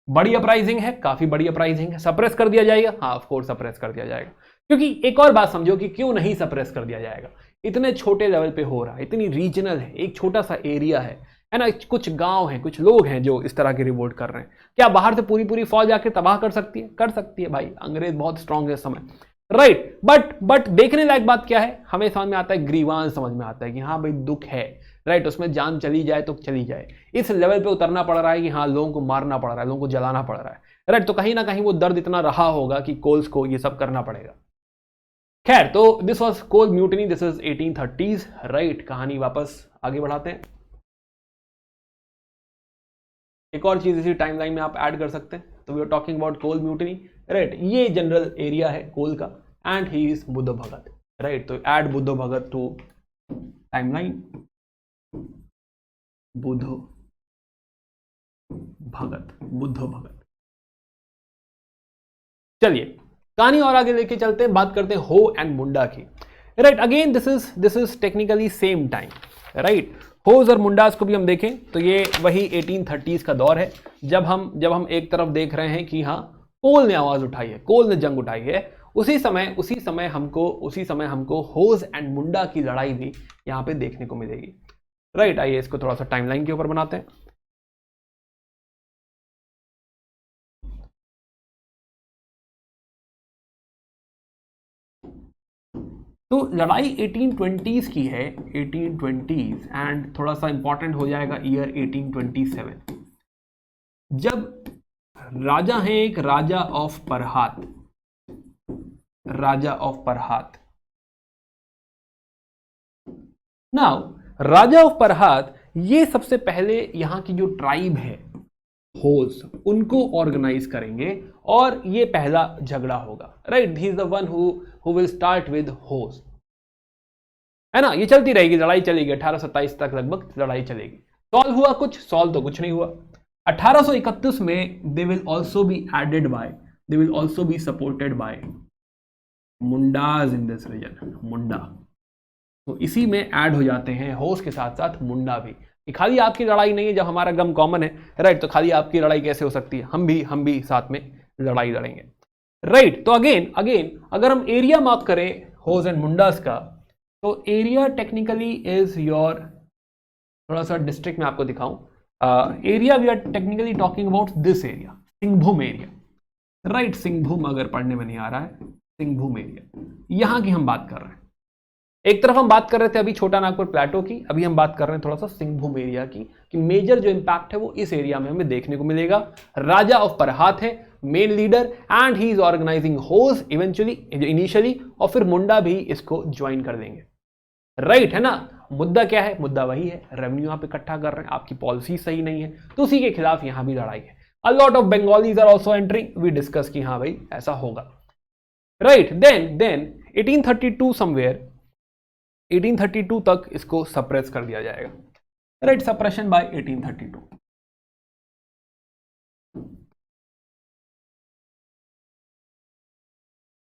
बड़ी अपराइजिंग है, काफी बड़ी अपराइजिंग है। सप्रेस कर दिया जाएगा? हाँ, ऑफ कोर्स सप्रेस कर दिया जाएगा। क्योंकि एक और बात समझो कि क्यों नहीं सप्रेस कर दिया जाएगा, इतने छोटे लेवल पे हो रहा है, इतनी रीजनल है, एक छोटा सा एरिया है ना, कुछ गांव हैं, कुछ लोग हैं जो इस तरह के रिवोल्ट कर रहे हैं। क्या बाहर से पूरी फौज आके तबाह कर सकती है? कर सकती है भाई, अंग्रेज बहुत स्ट्रांग है इस समय, राइट। बट देखने लायक बात क्या है, हमें समझ में आता है, ग्रीवांस समझ में आता है कि हाँ भाई दुख है, राइट, उसमें जान चली जाए तो चली जाए। इस लेवल पे उतरना पड़ रहा है कि हाँ लोगों को मारना पड़ रहा है, लोगों को जलाना पड़ रहा है, राइट। तो कहीं ना कहीं वो दर्द इतना रहा होगा कि कोल्स को ये सब करना पड़ेगा। खैर, तो this was Kol mutiny, this is 1830s, right. कहानी वापस आगे बढ़ाते हैं। एक और चीज इसी टाइमलाइन में आप ऐड कर सकते हैं। तो we are talking about Kol mutiny, right. ये जनरल एरिया है कोल का, and he is Buddho Bhagat, right. तो add Buddho Bhagat to timeline, Buddho Bhagat. चलिए कहानी और आगे लेके चलते हैं, बात करते हैं हो एंड मुंडा की, right. Again this is technically same time, right. Hos और मुंडास को भी हम देखें तो ये वही 1830s का दौर है, जब हम एक तरफ देख रहे हैं कि हाँ कोल ने आवाज उठाई है, कोल ने जंग उठाई है। उसी समय हमको होज एंड मुंडा की लड़ाई भी यहां पे देखने को मिलेगी, राइट। आइए इसको थोड़ा सा टाइमलाइन के ऊपर बनाते हैं। तो लड़ाई 1820s की है, 1820s, एंड थोड़ा सा इंपॉर्टेंट हो जाएगा ईयर 1827, जब राजा है एक राजा ऑफ परहात। नाउ राजा ऑफ परहात ये सबसे पहले यहां की जो ट्राइब है होज, उनको ऑर्गेनाइज करेंगे और ये पहला झगड़ा होगा, right. He is the one who will start with Hos, है ना। ये चलती रहेगी, लड़ाई चलेगी 1827 तक लगभग लड़ाई चलेगी। सॉल्व हुआ कुछ? सॉल्व तो कुछ नहीं हुआ। 1831 में they will also be supported by Mundas in this region, Munda. तो इसी में ऐड हो जाते हैं होज के साथ साथ मुंडा भी। खाली आपकी लड़ाई नहीं है, जब हमारा गम कॉमन है, राइट। तो खाली आपकी लड़ाई कैसे हो सकती है? हम भी साथ में लड़ाई लड़ेंगे, राइट। तो अगेन अगर हम एरिया मार्क करें होज एंड मुंडास का, तो एरिया टेक्निकली इज योर, थोड़ा सा डिस्ट्रिक्ट में आपको दिखाऊं, area we are technically talking about this area, Singhbhum area, right. Singhbhum अगर पढ़ने में नहीं आ रहा है, सिंहभूम एरिया, यहां की हम बात कर रहे हैं। एक तरफ हम बात कर रहे थे अभी छोटा नागपुर प्लेटो की, अभी हम बात कर रहे हैं थोड़ा सा सिंहभूम एरिया की, कि मेजर जो इंपैक्ट है वो इस एरिया में हमें देखने को मिलेगा। राजा ऑफ परहात है main leader, and he is organising Hos initially, और फिर मुंडा भी इसको ज्वाइन कर देंगे, राइट, है ना। मुद्दा क्या है? मुद्दा वही है, रेवेन्यू आप इकट्ठा कर रहे हैं, आपकी पॉलिसी सही नहीं है, तो उसी के खिलाफ यहां भी लड़ाई है। A lot of Bengalis are also entering, we discuss कि हाँ भाई ऐसा होगा, राइट। देन 1832 समवेयर, 1832 तक इसको सप्रेस कर दिया जाएगा, राइट। Suppression bye 1832।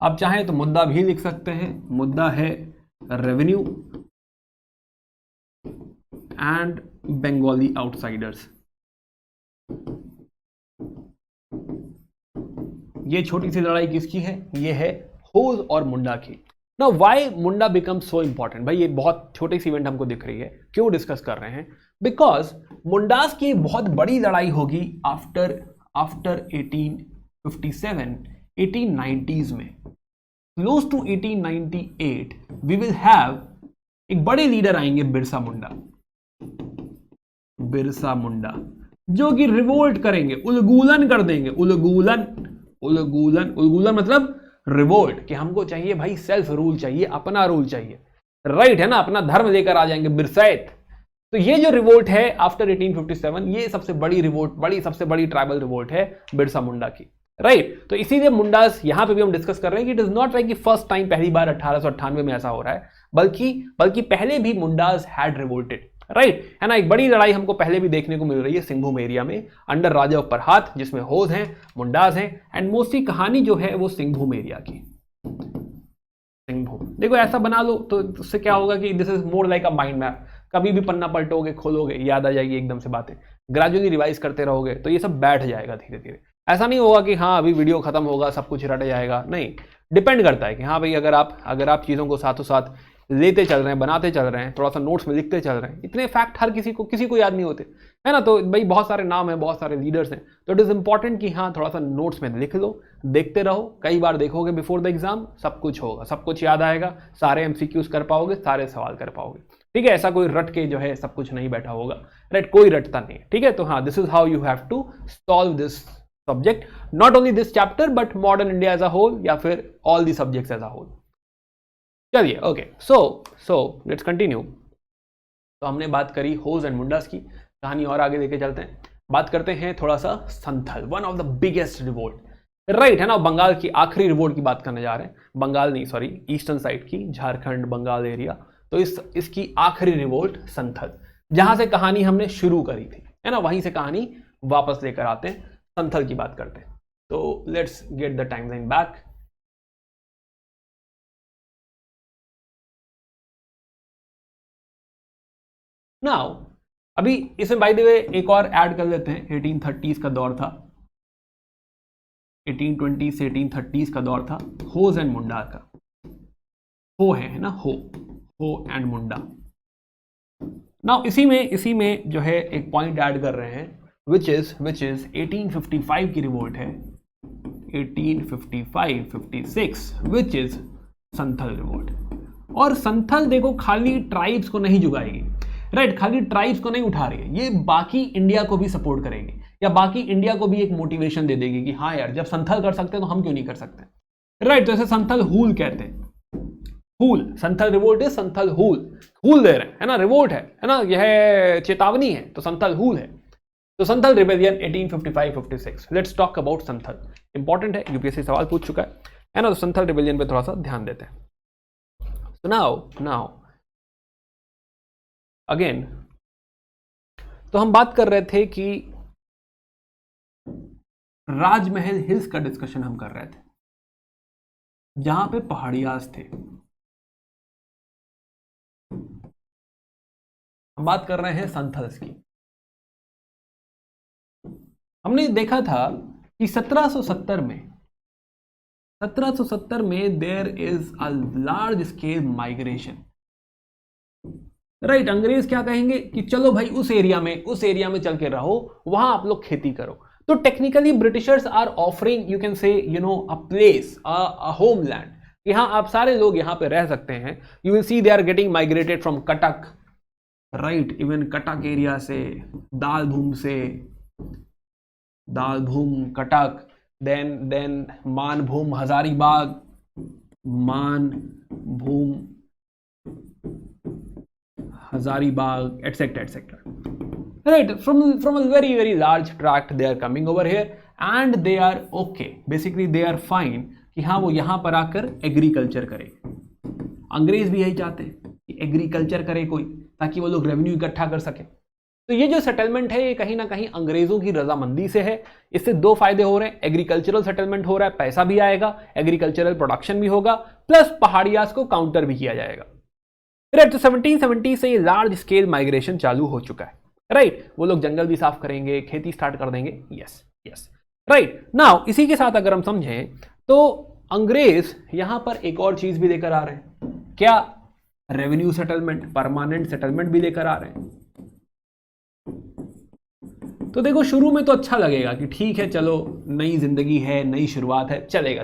आप चाहें तो मुद्दा भी लिख सकते हैं, मुद्दा है रेवेन्यू एंड बंगाली आउटसाइडर्स। ये छोटी सी लड़ाई किसकी है? ये है होज और मुंडा की। Now why Munda become so important? भाई ये बहुत छोटी सी इवेंट हमको दिख रही है, क्यों डिस्कस कर रहे हैं? बिकॉज मुंडास की बहुत बड़ी लड़ाई होगी आफ्टर 1857, 1890s में। Close to 1898 we will have एक बड़े लीडर आएंगे, बिरसा मुंडा। बिरसा मुंडा, जो कि रिवोल्ट करेंगे, उलगूलन कर देंगे, उलगूलन, उलगूलन, उलगूलन मतलब रिवोल्ट, कि हमको चाहिए भाई सेल्फ रूल चाहिए, अपना रूल चाहिए, राइट है ना, अपना धर्म लेकर आ जाएंगे बिरसैत। तो ये जो रिवोल्ट है आफ्टर 1857, ये सबसे बड़ी रिवोल्ट, सबसे बड़ी ट्राइबल रिवोल्ट है बिरसा मुंडा की, राइट। तो इसीलिए मुंडास यहां पे भी हम डिस्कस कर रहे हैं कि इट इज नॉट लाइक कि फर्स्ट टाइम, पहली बार 1898 में ऐसा हो रहा है, बल्कि पहले भी मुंडास हैड रिवोल्टेड, राइट है ना। एक बड़ी लड़ाई हमको पहले भी देखने को मिल रही है सिंहभूम एरिया में अंडर राजा उपरहात, जिसमें होज हैं, मुंडास हैं, एंड मोस्टली कहानी जो है वो सिंहभूम एरिया की, सिंहभूम। देखो ऐसा बना लो तो उससे क्या होगा कि this is more like a mind map, कभी भी पन्ना पलटोगे, खोलोगे, याद आ जाएगी एकदम से बातें, ग्रेजुअली रिवाइज करते रहोगे तो ये सब बैठ जाएगा धीरे धीरे। ऐसा नहीं होगा कि हाँ अभी वीडियो खत्म होगा सब कुछ रट जाएगा, नहीं, डिपेंड करता है कि हाँ भाई अगर आप चीज़ों को साथों साथ लेते चल रहे हैं, बनाते चल रहे हैं, थोड़ा सा नोट्स में लिखते चल रहे हैं, इतने फैक्ट हर किसी को याद नहीं होते, है ना। तो भाई बहुत सारे नाम हैं, बहुत सारे लीडर्स हैं, तो इट इज़ इंपॉर्टेंट कि हाँ थोड़ा सा नोट्स में लिख लो, देखते रहो, कई बार देखोगे बिफोर द एग्जाम, सब कुछ होगा, सब कुछ याद आएगा, सारे MCQs कर पाओगे, सारे सवाल कर पाओगे, ठीक है। ऐसा कोई रट के जो है सब कुछ नहीं बैठा होगा, राइट, कोई रटता नहीं है, ठीक है। तो हाँ, this is how you have to solve this subject, not only this chapter but modern India as a whole, या फिर all the subjects as a whole. चलिए, ओके, सो लेट्स कंटिन्यू। तो हमने बात करी होज एंड मुंडास की, कहानी और आगे लेके चलते हैं, बात करते हैं थोड़ा सा Santhal, one of the biggest revolt, right है ना। बंगाल की आखिरी रिवोल्ट की बात करने जा रहे हैं, बंगाल नहीं, सॉरी, ईस्टर्न साइड की, झारखंड बंगाल एरिया। तो इसकी आखिरी रिवोल्ट संथल, जहां से कहानी हमने शुरू करी थी, है ना, वहीं से कहानी वापस लेकर आते हैं, संथल की बात करते हैं। तो let's get the timeline back. Now अभी इसमें बाय द वे एक और ऐड कर लेते हैं, 1830s का दौर था, 1820 से 1830s का दौर था होज एंड मुंडा का। हो है ना, हो एंड मुंडा। नाउ इसी में जो है एक पॉइंट ऐड कर रहे हैं, विच इज 1855 की रिवोल्ट है, 1855-56, विच इज संथल रिवोल्ट। और संथल देखो खाली ट्राइब्स को नहीं जुगाएगी, राइट, खाली ट्राइब्स को नहीं उठा रही है, ये बाकी इंडिया को भी सपोर्ट करेगी, या बाकी इंडिया को भी एक मोटिवेशन दे देगी कि हाँ यार जब संथल कर सकते हैं तो हम क्यों नहीं कर सकते, राइट। तो इसे संथल हूल कहते हैं, हूल, संथल रिवोल्ट है, संथल हूल दे रहे हैं, है ना, रिवोल्ट है ना, यह चेतावनी है, तो संथल हूल है। तो Santhal rebellion 1855-56, let's talk about Santhal, important है, यूपीएससी सवाल पूछ चुका है ना। तो संथल रिबेलियन पे थोड़ा सा ध्यान देते हैं। So now अगेन, तो हम बात कर रहे थे कि राजमहल हिल्स का डिस्कशन हम कर रहे थे, जहां पे पहाड़ियाज थे। हम बात कर रहे हैं संथल्स की। हमने देखा था कि 1770 में there is a large scale migration, right. अंग्रेज क्या कहेंगे कि चलो भाई उस एरिया में चल के रहो, वहां आप लोग खेती करो। तो technically Britishers are offering, you can say, you know, a place, a homeland, यहां आप सारे लोग यहां पे रह सकते हैं। You will see they are getting migrated from Cuttack, right, even Cuttack area से, Dhalbhum Cuttack, then Manbhum Hazaribagh, etc. Right, from a very large tract they are coming over here and they are okay, basically they are fine कि हाँ वो यहाँ पर आकर agriculture करे। अंग्रेज भी यही चाहते हैं कि एग्रीकल्चर करे कोई, ताकि वो लोग रेवेन्यू इकट्ठा कर सके। तो ये जो सेटलमेंट है ये कहीं ना कहीं अंग्रेजों की रजामंदी से है। इससे दो फायदे हो रहे हैं, एग्रीकल्चरल सेटलमेंट हो रहा है, पैसा भी आएगा, एग्रीकल्चरल प्रोडक्शन भी होगा, प्लस पहाड़ियाज को काउंटर भी किया जाएगा। राइट, तो 1770 से ये लार्ज स्केल माइग्रेशन चालू हो चुका है, राइट। वो लोग जंगल भी साफ करेंगे, खेती स्टार्ट कर देंगे, यस, राइट। नाउ इसी के साथ अगर हम समझें तो अंग्रेज यहां पर एक और चीज भी लेकर आ रहे हैं, क्या? रेवेन्यू सेटलमेंट, परमानेंट सेटलमेंट भी लेकर आ रहे हैं। तो देखो शुरू में तो अच्छा लगेगा कि ठीक है चलो नई जिंदगी है, नई शुरुआत है, चलेगा,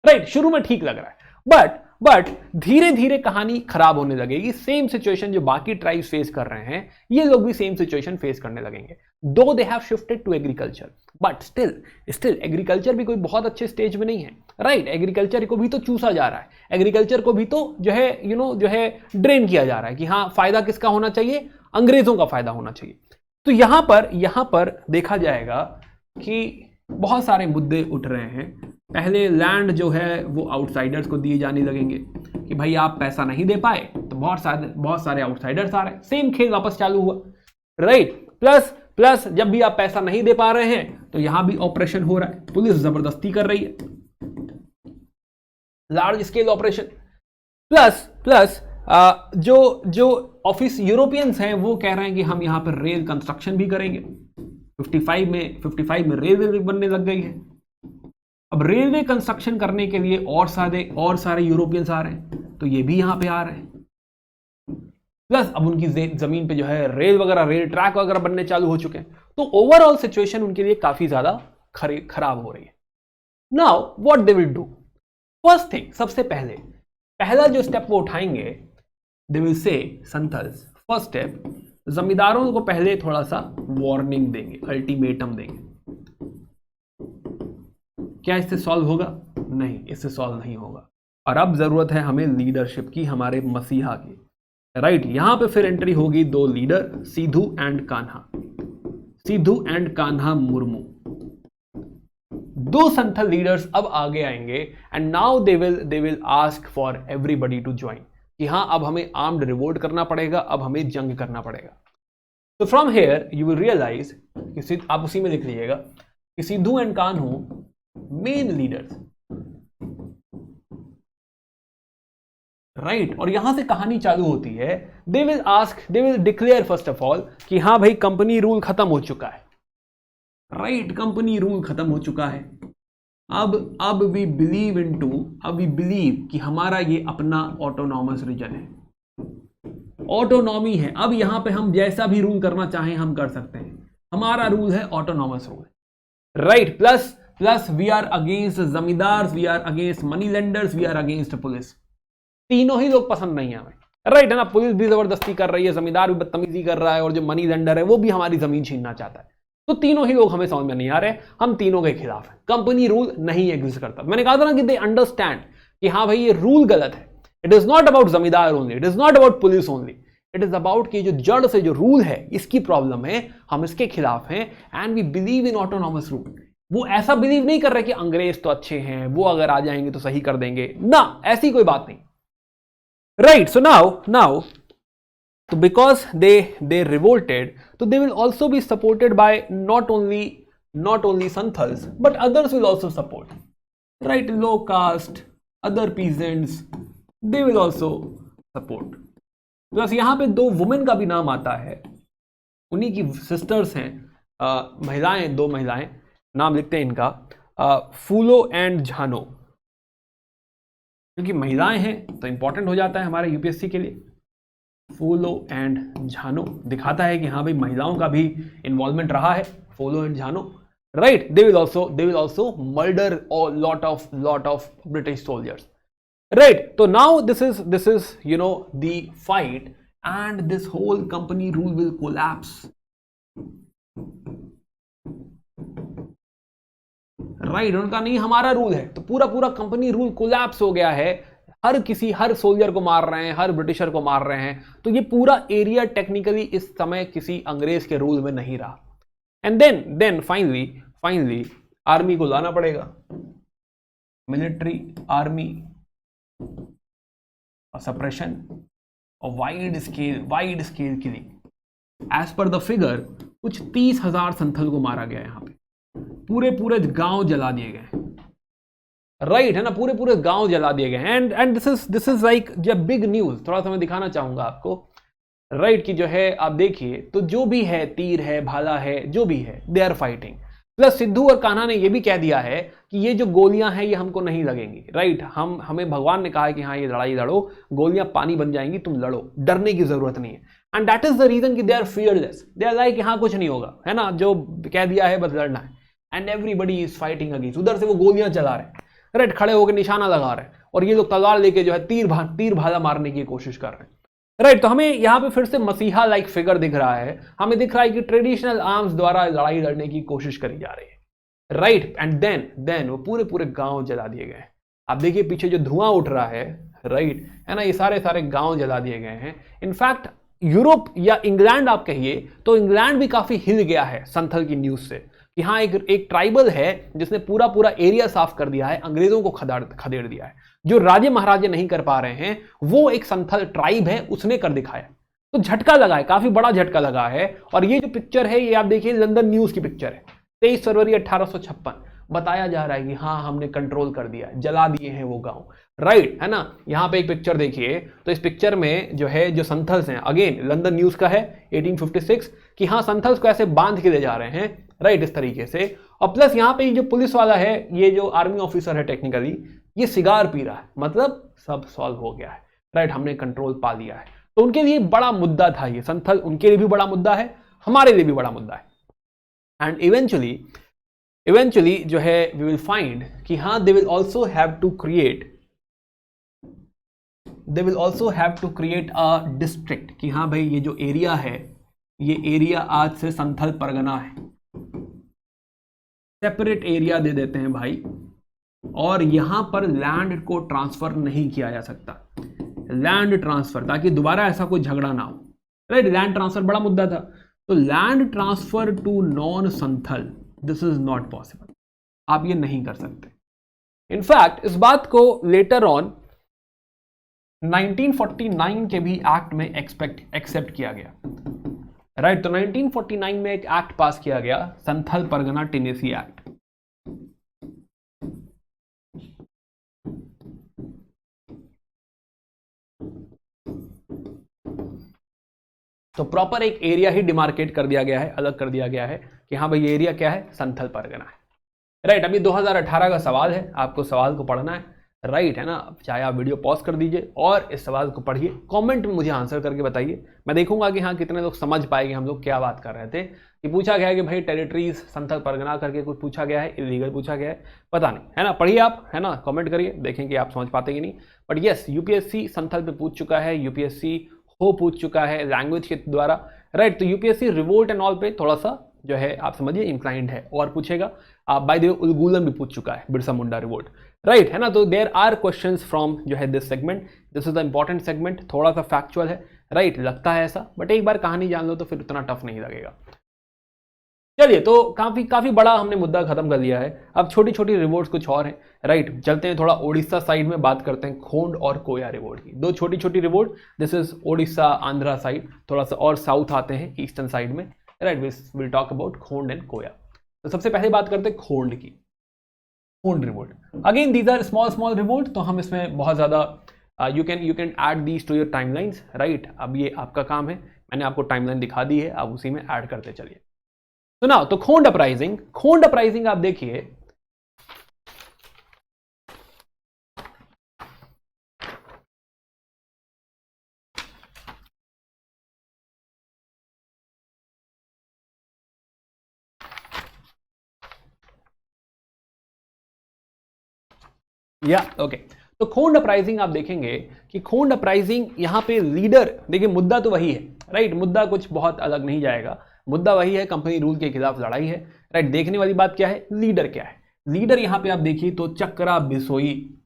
राइट, शुरू में ठीक लग रहा है। बट बट धीरे धीरे कहानी खराब होने लगेगी। सेम सिचुएशन जो बाकी ट्राइब्स फेस कर रहे हैं, ये लोग भी सेम सिचुएशन फेस करने लगेंगे। Though they have shifted to agriculture, but still agriculture भी कोई बहुत अच्छे स्टेज में नहीं है, राइट। एग्रीकल्चर को भी तो चूसा जा रहा है, एग्रीकल्चर को भी तो जो है जो है ड्रेन किया जा रहा है कि हाँ फायदा किसका होना चाहिए, अंग्रेजों का फायदा होना चाहिए। तो यहां पर देखा जाएगा कि बहुत सारे मुद्दे उठ रहे हैं। पहले लैंड जो है वो आउटसाइडर्स को दिए जाने लगेंगे कि भाई आप पैसा नहीं दे पाए तो बहुत सारे आउटसाइडर्स आ रहे हैं। सेम खेल वापस चालू हुआ, राइट। प्लस जब भी आप पैसा नहीं दे पा रहे हैं तो यहां भी ऑपरेशन हो रहा है, पुलिस जबरदस्ती कर रही है, लार्ज स्केल ऑपरेशन। प्लस जो ऑफिस यूरोपियंस हैं वो कह रहे हैं कि हम यहां पर रेल कंस्ट्रक्शन भी करेंगे। 55 में रेलवे बनने लग गई है। अब रेलवे कंस्ट्रक्शन करने के लिए और सारे यूरोपियंस आ रहे हैं, तो ये भी यहां पे आ रहे हैं। प्लस अब उनकी जमीन पे जो है रेल ट्रैक वगैरह बनने चालू हो चुके हैं। तो ओवरऑल सिचुएशन उनके लिए काफी ज्यादा खराब हो रही है। Now what they will do, first thing, सबसे पहला जो स्टेप वो उठाएंगे, दे विल से संथल्स, फर्स्ट स्टेप, जमींदारों को पहले थोड़ा सा वार्निंग देंगे, अल्टीमेटम देंगे। क्या इससे सॉल्व होगा? नहीं, इससे सॉल्व नहीं होगा। और अब जरूरत है हमें लीडरशिप की, हमारे मसीहा की, राइट। यहां पे फिर एंट्री होगी दो लीडर, सिद्धू एंड कान्हा मुर्मू। दो संथल लीडर्स अब आगे आएंगे and now they will ask for everybody to join कि हाँ अब हमें आर्म्ड रिवोल्ट करना पड़ेगा, अब हमें जंग करना पड़ेगा। तो from here you will realise कि आप उसी में लिख लीजिएगा कि Sidhu and Kanhu main leaders, right. और यहां से कहानी चालू होती है। They will declare first of all कि हाँ भाई कंपनी रूल खत्म हो चुका है, राइट, कंपनी रूल खत्म हो चुका है। अब वी बिलीव कि हमारा ये अपना ऑटोनॉमस रीजन है, ऑटोनॉमी है। अब यहां पे हम जैसा भी रूल करना चाहें हम कर सकते हैं, हमारा रूल है autonomous rule, right. Plus we are against zamindars, we are against money lenders, we are against police. तीनों ही लोग पसंद नहीं है हमें, राइट है ना। पुलिस भी जबरदस्ती कर रही है, जमींदार भी बदतमीजी कर रहा है, और जो मनी लेंडर है वो भी हमारी जमीन छीनना चाहता है। तो तीनों ही लोग हमें समझ में नहीं आ रहे, हम तीनों के खिलाफ हैं। कंपनी रूल नहीं एग्जिस्ट करता। मैंने कहा था ना कि दे अंडरस्टैंड कि हाँ भाई ये रूल गलत है। इट इज नॉट अबाउट जमींदार only, it is not about police only, it is about कि जो जड़ से जो रूल है इसकी प्रॉब्लम है, हम इसके खिलाफ हैं। And we believe in autonomous rule. वो ऐसा बिलीव नहीं कर रहे कि अंग्रेज तो अच्छे हैं, वो अगर आ जाएंगे तो सही कर देंगे, ना, ऐसी कोई बात नहीं, right. So now so because they revolted, so they will also be supported by not only Santhals but others will also support, right, low caste, other peasants, they will also support. plus यहां पे दो women का भी नाम आता है, उन्हीं की सिस्टर्स हैं, महिलाएं, दो महिलाएं, नाम लिखते हैं इनका, फूलो एंड झानो। क्योंकि महिलाएं हैं तो इंपॉर्टेंट हो जाता है हमारे यूपीएससी के लिए। फूलो एंड झानो दिखाता है कि हाँ भाई महिलाओं का भी इन्वॉल्वमेंट रहा है, Phulo and Jhano, right. They will also murder lot of British soldiers, right. तो now this is the fight and this whole company rule will collapse, right. उनका नहीं हमारा रूल है, तो पूरा कंपनी रूल कोलैप्स हो गया है। हर सोल्जर को मार रहे हैं, हर ब्रिटिशर को मार रहे हैं। तो ये पूरा एरिया टेक्निकली इस समय किसी अंग्रेज के रूल में नहीं रहा। एंड देन फाइनली आर्मी को लाना पड़ेगा, मिलिट्री आर्मी, सप्रेशन और wide scale killing. As per the figure कुछ 30,000 संथल को मारा गया। यहां पे पूरे गांव जला दिए गए, राइट है ना, पूरे गांव जला दिए गए। एंड दिस इज लाइक जब बिग न्यूज, थोड़ा सा मैं दिखाना चाहूंगा आपको, राइट, कि जो है आप देखिए तो जो भी है, तीर है, भाला है, जो भी है, they are fighting. Plus Sidhu और कान्हा ने ये भी कह दिया है कि ये जो गोलियां हैं ये हमको नहीं लगेंगी, राइट। हमें भगवान ने कहा है कि हाँ ये लड़ाई लड़ो, गोलियां पानी बन जाएंगी, तुम लड़ो, डरने की जरूरत नहीं है। And that is the reason कि they are fearless, they are like हाँ कुछ नहीं होगा, है ना, जो कह दिया है बस लड़ना है। And everybody is fighting against, उधर से वो गोलियां चला रहे हैं, राइट, खड़े होकर निशाना लगा रहे हैं और ये लोग तलवार लेके जो है तीर भाला मारने की कोशिश कर रहे हैं। राइट, तो हमें यहाँ पे फिर से मसीहा लाइक फिगर दिख रहा है, हमें दिख रहा है कि ट्रेडिशनल आर्म्स द्वारा लड़ाई लड़ने की कोशिश करी जा रही है। राइट, एंड देन वो पूरे पूरे गांव जला दिए गए। आप देखिए पीछे जो धुआं उठ रहा है, राइट, है ना, ये सारे सारे गांव जला दिए गए हैं। इनफैक्ट यूरोप या इंग्लैंड आप कहिए तो इंग्लैंड भी काफी हिल गया है संथल की न्यूज से कि हाँ एक ट्राइबल है जिसने पूरा पूरा एरिया साफ कर दिया है, अंग्रेजों को खदेड़ दिया है। जो राजे महाराजे नहीं कर पा रहे हैं वो एक संथल ट्राइब है, उसने कर दिखाया। तो झटका लगा है, काफी बड़ा झटका लगा है। और ये जो पिक्चर है ये आप देखिए लंदन न्यूज की पिक्चर है, 23 फरवरी 1856। बताया जा रहा है कि हाँ हमने कंट्रोल कर दिया है, जला दिए हैं वो गांव। राइट, है ना। यहाँ पे एक पिक्चर देखिए, तो इस पिक्चर में जो है जो संथल्स हैं, अगेन लंदन न्यूज का है 1856, कि हाँ संथल्स को ऐसे बांध के ले जा रहे हैं, राइट, इस तरीके से। और प्लस यहाँ पे जो पुलिस वाला है, ये जो आर्मी ऑफिसर है टेक्निकली, ये सिगार पी रहा है, मतलब सब सॉल्व हो गया है। राइट, हमने कंट्रोल पा लिया है। तो उनके लिए बड़ा मुद्दा था ये संथल, उनके लिए भी बड़ा मुद्दा है, हमारे लिए भी बड़ा मुद्दा है। एंड इवेंचुअली जो है वी विल फाइंड कि हाँ they will also have to create a district, कि हाँ भाई ये जो एरिया है, ये एरिया आज से संथल परगना है, सेपरेट एरिया दे देते हैं भाई। और यहां पर लैंड को ट्रांसफर नहीं किया जा सकता, लैंड ट्रांसफर, ताकि दोबारा ऐसा कोई झगड़ा ना हो। राइट, लैंड ट्रांसफर बड़ा मुद्दा था। तो land transfer to non Santhal, this is not possible, आप ये नहीं कर सकते। इनफैक्ट इस बात को लेटर ऑन 1949 के भी एक्ट में एक्सेप्ट किया गया। राइट, तो 1949 में एक एक्ट पास किया गया, संथल परगना टेनेसी एक्ट। तो प्रॉपर एक एरिया ही डिमार्केट कर दिया गया है, अलग कर दिया गया है कि हाँ भाई ये एरिया क्या है, संथल परगना है। राइट, अभी 2018 का सवाल है, आपको सवाल को पढ़ना है। राइट, है ना, चाहे आप वीडियो पॉज कर दीजिए और इस सवाल को पढ़िए, कमेंट में मुझे आंसर करके बताइए। मैं देखूंगा कि हाँ कितने लोग समझ पाएंगे हम लोग क्या बात कर रहे थे। कि पूछा गया है कि भाई टेरिटरीज संथल परगना करके कुछ पूछा गया है, इलीगल पूछा गया है, पता नहीं, है ना। पढ़िए आप, है ना, कमेंट करिए, देखें कि आप समझ पाते कि नहीं। बट यस, यूपीएससी संथल पे पूछ चुका है, यूपीएससी हो पूछ चुका है लैंग्वेज के द्वारा। राइट, तो यूपीएससी रिवोल्ट एंड ऑल पे थोड़ा सा जो है आप समझिए इंक्लाइंड है और पूछेगा। बाय द वे उलगुलन भी पूछ चुका है, बिरसा मुंडा रिवोल्ट। राइट, है ना। तो देयर आर क्वेश्चंस फ्रॉम जो है this segment, this is the important segment, थोड़ा सा फैक्चुअल है। राइट, लगता है ऐसा, बट एक बार कहानी जान लो तो फिर उतना टफ नहीं लगेगा। चलिए, तो काफी बड़ा हमने मुद्दा खत्म कर लिया है। अब छोटी छोटी रिवोल्ट्स कुछ और हैं। राइट, चलते हैं थोड़ा ओडिशा साइड में, बात करते हैं खोंड और कोया रिवोल्ट की। दो छोटी छोटी revolt, this is Odisha Andhra side, थोड़ा सा और साउथ आते हैं ईस्टर्न साइड में। Right, will talk about Khond and Koya. तो सबसे पहले बात करते हैं खोंड की, Khond revolt. Again these are small revolt, तो हम इसमें बहुत ज्यादा you can add these to your timelines. Right, अब ये आपका काम है, मैंने आपको टाइमलाइन दिखा दी है, आप उसी में ऐड करते चलिए। तो ना, तो खोंड अपराइजिंग आप देखिए, या ओके। तो खोंड अपराइजिंग आप देखेंगे कि खोंड अपराइजिंग यहां पे लीडर, देखिए मुद्दा तो वही है। राइट, मुद्दा कुछ बहुत अलग नहीं जाएगा, मुद्दा वही है, कंपनी रूल के खिलाफ लड़ाई है। राइट, देखने वाली बात क्या है, लीडर क्या है। लीडर यहां पे आप देखिए तो चक्रा बिसोई।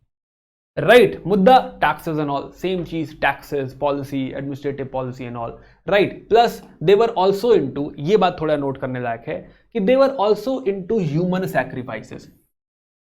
राइट, मुद्दा टैक्सेस एंड ऑल, सेम चीज, taxes policy, administrative policy and all. Right, plus they were also into, ये बात थोड़ा नोट करने लायक है कि they were also into human sacrifices,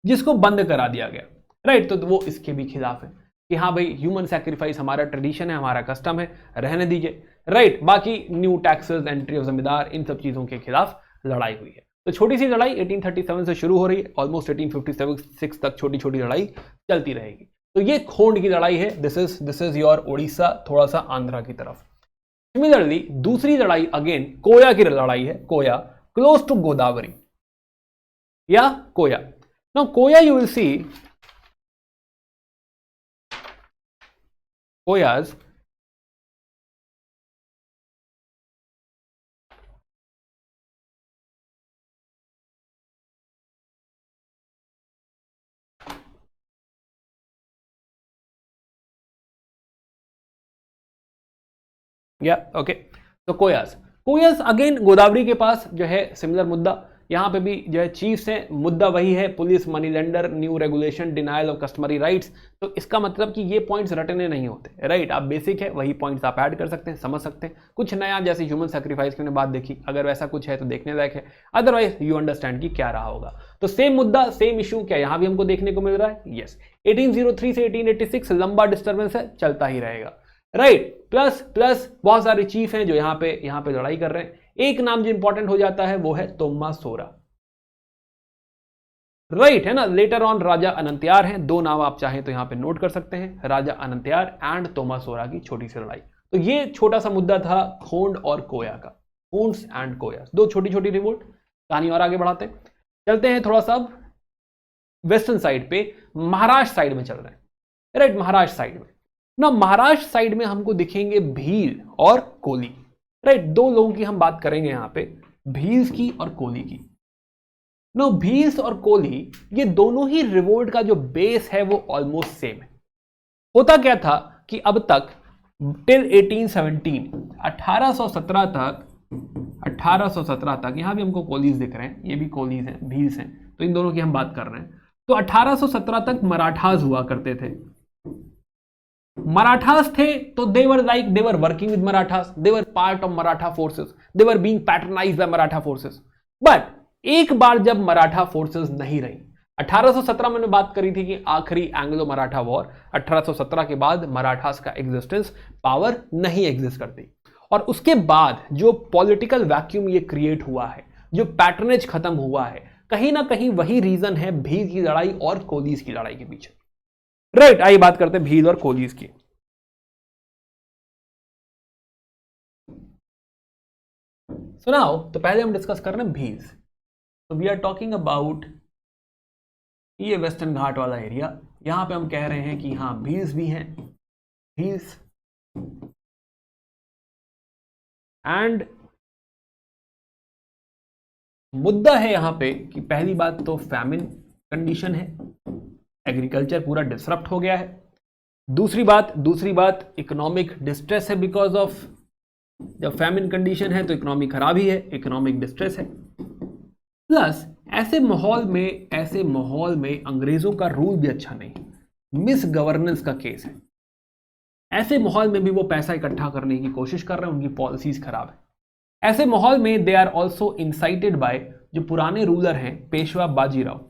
जिसको बंद करा दिया गया। राइट, तो वो इसके भी खिलाफ है कि हाँ भाई ह्यूमन सैक्रिफाइस हमारा ट्रेडिशन है, हमारा कस्टम है, रहने दीजिए। राइट, बाकी न्यू टैक्सेस, एंट्री ऑफ जमींदार, इन सब चीजों के खिलाफ लड़ाई हुई है। तो छोटी सी लड़ाई 1837 से शुरू हो रही है, ऑलमोस्ट 1856 तक छोटी छोटी लड़ाई चलती रहेगी। तो ये खोंड की लड़ाई है, दिस इज योर ओडिशा, थोड़ा सा आंध्रा की तरफ। सिमिलरली दूसरी लड़ाई अगेन कोया की लड़ाई है, कोया क्लोज टू गोदावरी या Koya. Now Koya you will see Koyas या ओके। तो कोयास अगेन गोदावरी के पास जो है सिमिलर मुद्दा, यहाँ पे भी जो है चीफ्स हैं, मुद्दा वही है, police, money lender, new regulation, denial of customary rights. तो इसका मतलब कि ये पॉइंट्स रटने नहीं होते, राइट। आप बेसिक है वही पॉइंट्स आप ऐड कर सकते हैं, समझ सकते हैं। कुछ नया जैसे ह्यूमन सैक्रिफाइस की हमने बात देखी, अगर वैसा कुछ है तो देखने लायक है, अदरवाइज यू अंडरस्टैंड कि क्या रहा होगा। तो सेम मुद्दा सेम इशू क्या यहाँ भी हमको देखने को मिल रहा है, यस। 1803 से 1886 लंबा डिस्टर्बेंस है, चलता ही रहेगा, राइट। प्लस बहुत सारे चीफ हैं जो यहाँ पे लड़ाई कर रहे हैं। एक नाम जो इंपॉर्टेंट हो जाता है वो है तोमासोरा, राइट, है ना। लेटर ऑन राजा अनंत्यार हैं, दो नाम आप चाहें तो यहां पे नोट कर सकते हैं, राजा अनंत्यार एंड तोमासोरा की छोटी सी लड़ाई। तो ये छोटा सा मुद्दा था खोंड और कोया का, खोंड्स एंड कोया, दो छोटी छोटी रिवोल्ट। कहानी और आगे बढ़ाते हैं, चलते हैं थोड़ा सा वेस्टर्न साइड पे, महाराष्ट्र साइड में चल रहे हैं, राइट। महाराष्ट्र साइड में ना, महाराष्ट्र साइड में हमको दिखेंगे भील और कोली, राइट। दो लोगों की हम बात करेंगे यहां पे, भील्स की और कोली की। नो, भील्स और कोली ये दोनों ही रिवोल्ट का जो बेस है वो ऑलमोस्ट सेम है। होता क्या था कि अब तक टिल 1817 1817 तक यहां भी हमको कोलीज दिख रहे हैं, ये भी कोलीज हैं, भील्स हैं, तो इन दोनों की हम बात कर रहे हैं। तो 1817 तक मराठास हुआ करते थे। मराठास थे तो they were working with Marathas, they were part of Maratha forces, they were being patronised by Maratha forces. But एक बार जब मराठा फोर्सेस नहीं रही, 1817 में बात करी थी कि आखिरी एंग्लो मराठा वॉर, 1817 के बाद मराठास का एग्जिस्टेंस, पावर नहीं एग्जिस्ट करती। और उसके बाद जो पॉलिटिकल वैक्यूम ये क्रिएट हुआ है, जो पैटर्नेज खत्म हुआ है, कहीं ना कहीं वही रीजन है भील की लड़ाई और कोलीज की लड़ाई के पीछे, राइट। आइए बात करते हैं भील और कोलीज की। सुनाओ, तो पहले हम डिस्कस कर रहे हैं भील्स। तो वी आर टॉकिंग अबाउट ये वेस्टर्न घाट वाला एरिया, यहां पे हम कह रहे हैं कि हाँ भील्स भी हैं, भील्स। एंड मुद्दा है यहां पे कि पहली बात तो फैमिन कंडीशन है, एग्रीकल्चर पूरा डिसरप्ट हो गया है। दूसरी बात इकोनॉमिक डिस्ट्रेस है, बिकॉज ऑफ जब फैमिन कंडीशन है तो इकोनॉमी खराब ही है, इकोनॉमिक डिस्ट्रेस है। प्लस ऐसे माहौल में अंग्रेजों का रूल भी अच्छा नहीं, मिस गवर्नेंस का केस है। ऐसे माहौल में भी वो पैसा इकट्ठा करने की कोशिश कर रहे हैं, उनकी पॉलिसीज खराब है। ऐसे माहौल में they are also incited by जो पुराने रूलर हैं, पेशवा बाजीराव।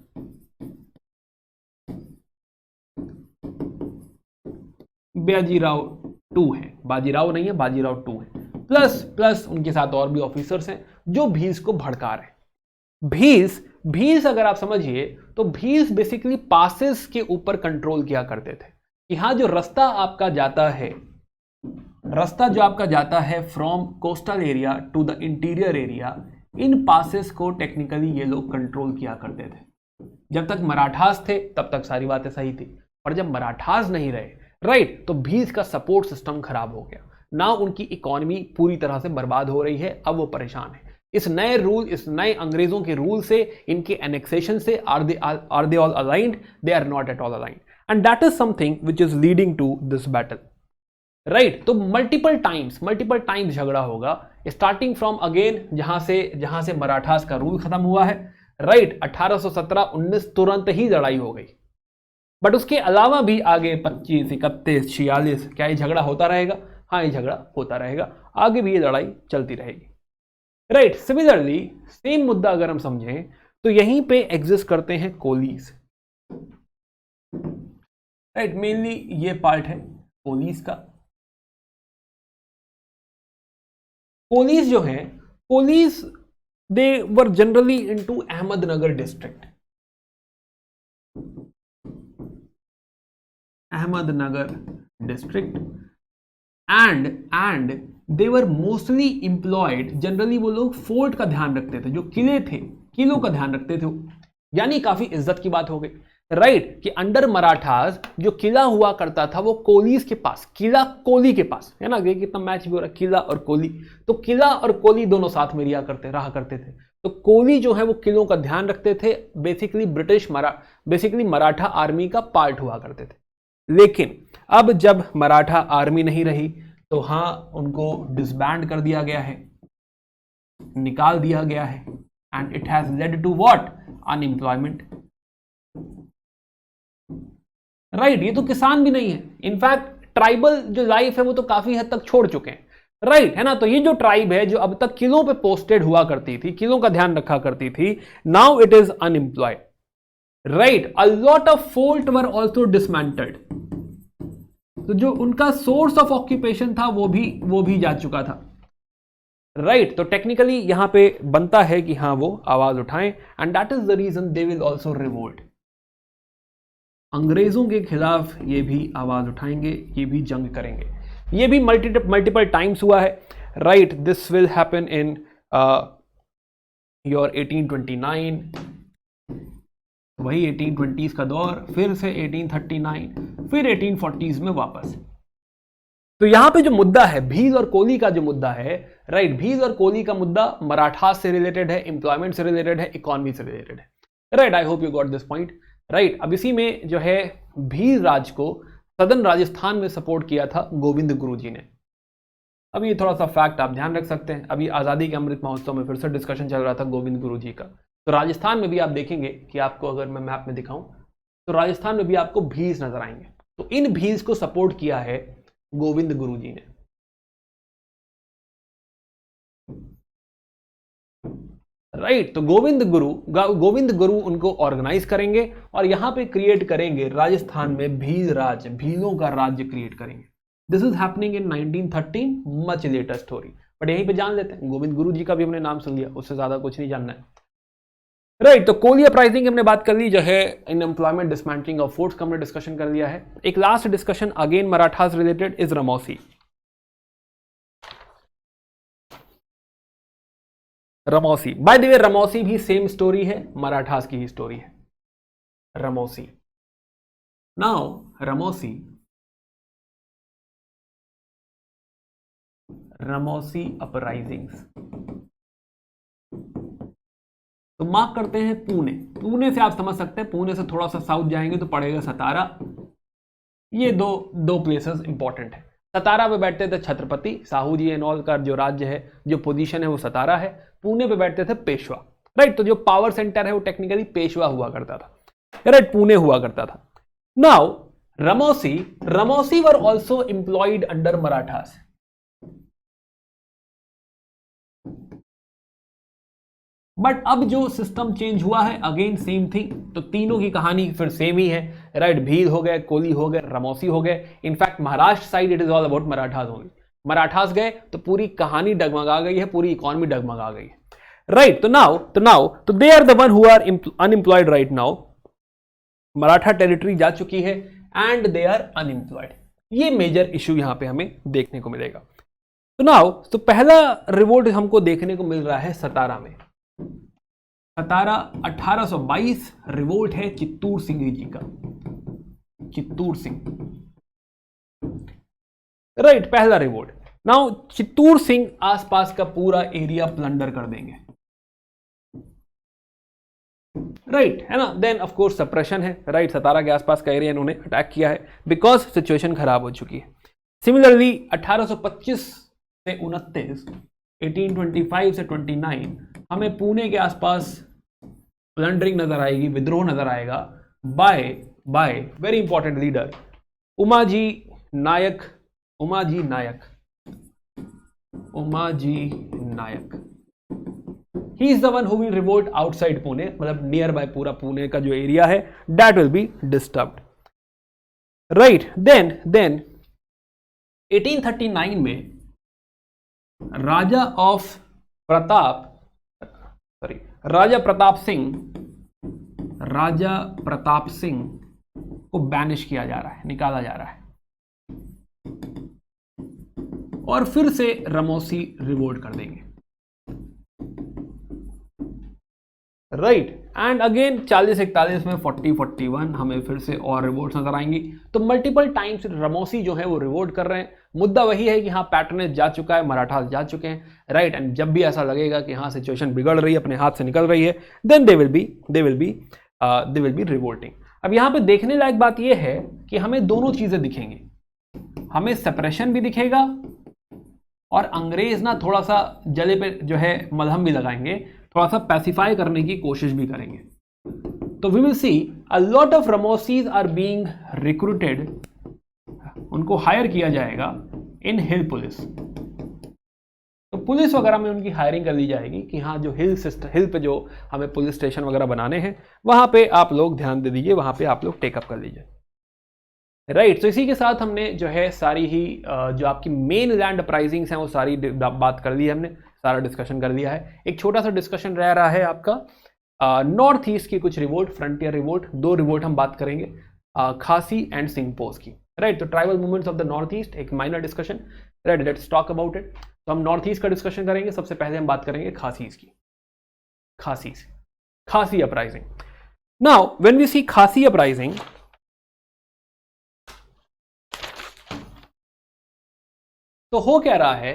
बाजीराव 2 है, बाजीराव नहीं है, बाजीराव 2 है। प्लस उनके साथ और भी ऑफिसर्स हैं जो भील्स को भड़का रहे हैं। भील्स अगर आप समझिए तो भील्स बेसिकली पासेस के ऊपर कंट्रोल किया करते थे कि हाँ जो रास्ता जो आपका जाता है from coastal area to the interior area, इन पासेस को टेक्निकली ये लोग कंट्रोल किया करते थे। जब तक मराठास थे तब तक सारी बातें सही थी, पर जब मराठास नहीं रहे, राइट, तो भील्स का सपोर्ट सिस्टम खराब हो गया ना, उनकी इकोनॉमी पूरी तरह से बर्बाद हो रही है, अब वो परेशान है। इस नए अंग्रेजों के रूल से, इनके एनेक्सेशन से, are they all aligned? They are not at all aligned, and that is something which is leading to this battle, right. तो मल्टीपल टाइम्स झगड़ा होगा, स्टार्टिंग फ्रॉम अगेन जहां से मराठास का रूल खत्म हुआ है, राइट। 1817-19 तुरंत ही लड़ाई हो गई, बट उसके अलावा भी आगे 25, 31, 46 क्या ये झगड़ा होता रहेगा? हाँ, ये झगड़ा होता रहेगा, आगे भी ये लड़ाई चलती रहेगी, राइट। सिमिलरली सेम मुद्दा अगर हम समझें तो यहीं पे एग्जिस्ट करते हैं कोलीज, राइट। मेनली ये पार्ट है कोलीज का। कोलीज जो है, Kolis they were generally into Ahmednagar district, and they were mostly employed, generally वो लोग फोर्ट का ध्यान रखते थे, जो किले थे, किलों का ध्यान रखते थे, यानी काफी इज्जत की बात हो गई, राइट। कि अंडर मराठास जो किला हुआ करता था वो कोलीज के पास, किला कोली के पास, है ना। ये कितना मैच भी हो रहा है, किला और कोली। तो किला और कोली दोनों साथ में रहा करते थे। तो कोली जो है वो किलों का ध्यान रखते थे, बेसिकली मराठा आर्मी का पार्ट हुआ करते थे। लेकिन अब जब मराठा आर्मी नहीं रही, तो हाँ, उनको डिसबैंड कर दिया गया है, निकाल दिया गया है, and it has led to what? Unemployment. Right, ये तो किसान भी नहीं है, इनफैक्ट ट्राइबल जो लाइफ है वो तो काफी हद तक छोड़ चुके हैं, राइट, है ना। तो ये जो ट्राइब है जो अब तक किलों पे पोस्टेड हुआ करती थी, किलों का ध्यान रखा करती थी, now it is unemployed, right. A lot of fort were also dismantled, तो जो उनका सोर्स ऑफ ऑक्यूपेशन था वो भी जा चुका था, राइट। तो टेक्निकली यहां पे बनता है कि हाँ वो आवाज उठाएं, and that is the reason they will also revolt. अंग्रेजों के खिलाफ ये भी आवाज उठाएंगे, ये भी जंग करेंगे। ये भी मल्टीपल टाइम्स हुआ है, right. This will happen in your 1829, वही 1820s का दौर, फिर से 1839, फिर 1840s में वापस। तो यहां पे जो मुद्दा है भील और कोली का जो मुद्दा है, राइट, भील और कोली का मुद्दा मराठास से रिलेटेड है, एम्प्लॉयमेंट से रिलेटेड है, इकोनॉमी से रिलेटेड है, right. I hope you got this point, right. अब इसी में जो है भील राज को सदर्न राजस्थान में सपोर्ट किया था गोविंद गुरु जी ने। अब ये थोड़ा सा फैक्ट आप ध्यान रख सकते हैं, अभी आजादी के अमृत महोत्सव में फिर से डिस्कशन चल रहा था गोविंद गुरु जी का। तो राजस्थान में भी आप देखेंगे कि आपको अगर मैं मैप में दिखाऊं तो राजस्थान में भी आपको भील्स नजर आएंगे। तो इन भील्स को सपोर्ट किया है गोविंद गुरु जी ने, राइट। तो गोविंद गुरु उनको ऑर्गेनाइज करेंगे और यहां पे क्रिएट करेंगे राजस्थान में भील राज, भीलों का राज्य क्रिएट करेंगे। This is happening in 1913, much later story, but यहीं पे जान लेते हैं गोविंद गुरु जी का भी हमने नाम सुन लिया, उससे ज्यादा कुछ नहीं जानना है, राइट। तो कोली अपराइजिंग हमने बात कर ली, जो है in employment dismantling of forts का हमने डिस्कशन कर लिया है। एक last discussion again Marathas related is Ramoshi. Ramoshi, by the way Ramoshi भी सेम स्टोरी है, मराठास की ही स्टोरी है, रमौसी। नाउ रमौसी अपराइजिंग्स, तो मार्क करते हैं पुणे से आप समझ सकते हैं, पुणे से थोड़ा सा साउथ जाएंगे तो पड़ेगा सतारा। ये दो प्लेसेस इंपॉर्टेंट है। सतारा पे बैठते थे छत्रपति साहू जी एंड ऑल का जो राज्य है, जो पोजीशन है वो सतारा है। पुणे पे बैठते थे पेशवा, राइट। तो जो पावर सेंटर है वो टेक्निकली पेशवा हुआ करता था, राइट, पुणे हुआ करता था। Now Ramoshi were also employed under Marathas, but अब जो सिस्टम चेंज हुआ है अगेन सेम थिंग। तो तीनों की कहानी फिर सेम ही है, राइट। भील हो गए, कोली हो गए, रमौसी हो गए। In fact Maharashtra side it is all about Marathas only. Marathas गए तो पूरी कहानी डगमगा गई है, पूरी इकोनॉमी डगमगा गई है, राइट। तो they are the one who are unemployed right now. Maratha territory जा चुकी है एंड दे आर अनएम्प्लॉयड। ये मेजर इशू यहां पे हमें देखने को मिलेगा। तो पहला रिवोल्ट हमको देखने को मिल रहा है सतारा में। सतारा 1822 रिवोल्ट है चित्तूर सिंह जी का, चित्तूर सिंह, राइट, पहला रिवोल्ट। नाउ चित्तूर सिंह आसपास का पूरा एरिया प्लंडर कर देंगे, राइट, है ना। देन ऑफ कोर्स सप्रेशन है, राइट। सतारा के आसपास का एरिया इन्होंने अटैक किया है बिकॉज सिचुएशन खराब हो चुकी है। सिमिलरली 1825 से 29, 1825 से 29 हमें पुणे के आसपास प्लंडरिंग नजर आएगी, विद्रोह नजर आएगा by very important leader Umaji Naik. He is the one who will revolt outside Pune, मतलब नियर बाय पूरा पुणे का जो एरिया है that will be disturbed, right. Then 1839 में राजा प्रताप सिंह को बैनिश किया जा रहा है, निकाला जा रहा है, और फिर से रमौसी रिवोल्ट कर देंगे, राइट। एंड अगेन 40-41 में 40-41 हमें फिर से और रिवोल्ट नजर आएंगी। तो मल्टीपल टाइम्स रमौसी जो है वो रिवोल्ट कर रहे हैं। मुद्दा वही है कि हाँ पैटर्नेज जा चुका है, मराठास जा चुके हैं, राइट। एंड जब भी ऐसा लगेगा कि हाँ सिचुएशन बिगड़ रही है, अपने हाथ से निकल रही है, then they will be revolting. अब यहां पे देखने लायक बात यह है कि हमें दोनों चीजें दिखेंगी, हमें सेपरेशन भी दिखेगा और अंग्रेज ना थोड़ा सा जले पे जो है मलहम भी लगाएंगे, थोड़ा सा पैसिफाई करने की कोशिश भी करेंगे। तो we will see a lot of Ramoshis are being recruited, उनको हायर किया जाएगा इन हिल पुलिस। तो पुलिस वगैरह में उनकी हायरिंग कर ली जाएगी कि हाँ जो हिल पे जो हमें पुलिस स्टेशन वगैरह बनाने हैं वहां पे आप लोग ध्यान दे दीजिए, वहां पे आप लोग टेकअप कर लीजिए। राइट, तो इसी के साथ हमने जो है सारी ही जो आपकी मेन लैंड अपराइजिंग्स हैं वो सारी बात कर ली है, हमने सारा डिस्कशन कर लिया है। एक छोटा सा डिस्कशन रह रहा है आपका नॉर्थ ईस्ट की कुछ रिवोल्ट, फ्रंटियर रिवोल्ट, 2 रिवोल्ट हम बात करेंगे, खासी एंड सिंगपोज की। राइट, तो tribal movements of the north east, एक minor discussion. Right, let's talk about it. तो हम नॉर्थ ईस्ट का डिस्कशन करेंगे। सबसे पहले हम बात करेंगे खासीज की। खासी अपराइजिंग। नाउ व्हेन वी सी खासी अपराइजिंग, तो हो क्या रहा है,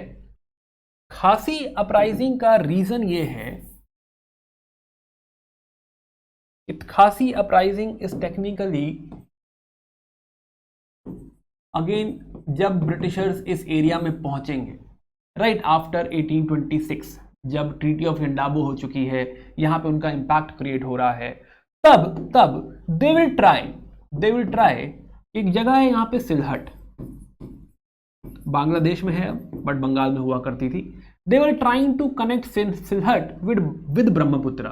खासी अपराइजिंग का रीजन ये है कि खासी अपराइजिंग इज टेक्निकली अगेन जब ब्रिटिशर्स इस एरिया में पहुंचेंगे, राइट आफ्टर 1826, जब ट्रीटी ऑफ हिंडाबो हो चुकी है, यहां पे उनका इंपैक्ट क्रिएट हो रहा है, तब दे विल ट्राई। एक जगह है यहां पे सिलहट, बांग्लादेश में है बट बंगाल में हुआ करती थी। They were trying to connect Sylhet with Brahmaputra.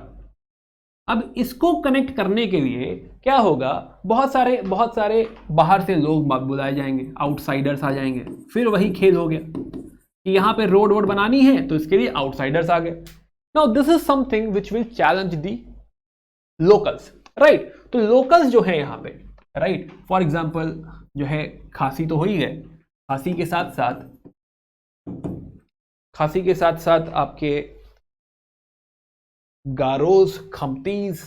अब इसको कनेक्ट करने के लिए क्या होगा, बहुत सारे बाहर से लोग बुलाए जाएंगे, आउटसाइडर्स आ जाएंगे। फिर वही खेल हो गया कि यहां पे रोड बनानी है तो इसके लिए आउटसाइडर्स आ गए। Now this is something which will challenge the locals. Right, तो लोकल्स जो है यहां पे, राइट फॉर एग्जाम्पल जो है खासी तो हो ही गए, खासी के साथ साथ आपके गारोज, खमतीज,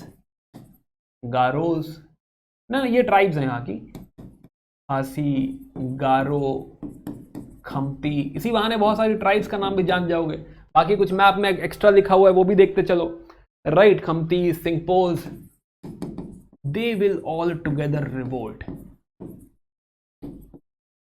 ना ये ट्राइब्स हैं यहाँ की, खासी, गारो, खमती। इसी बहाने बहुत सारी ट्राइब्स का नाम भी जान जाओगे। बाकी कुछ मैप में एक्स्ट्रा लिखा हुआ है वो भी देखते चलो। Right, Khamti, Singphos, they will all together revolt,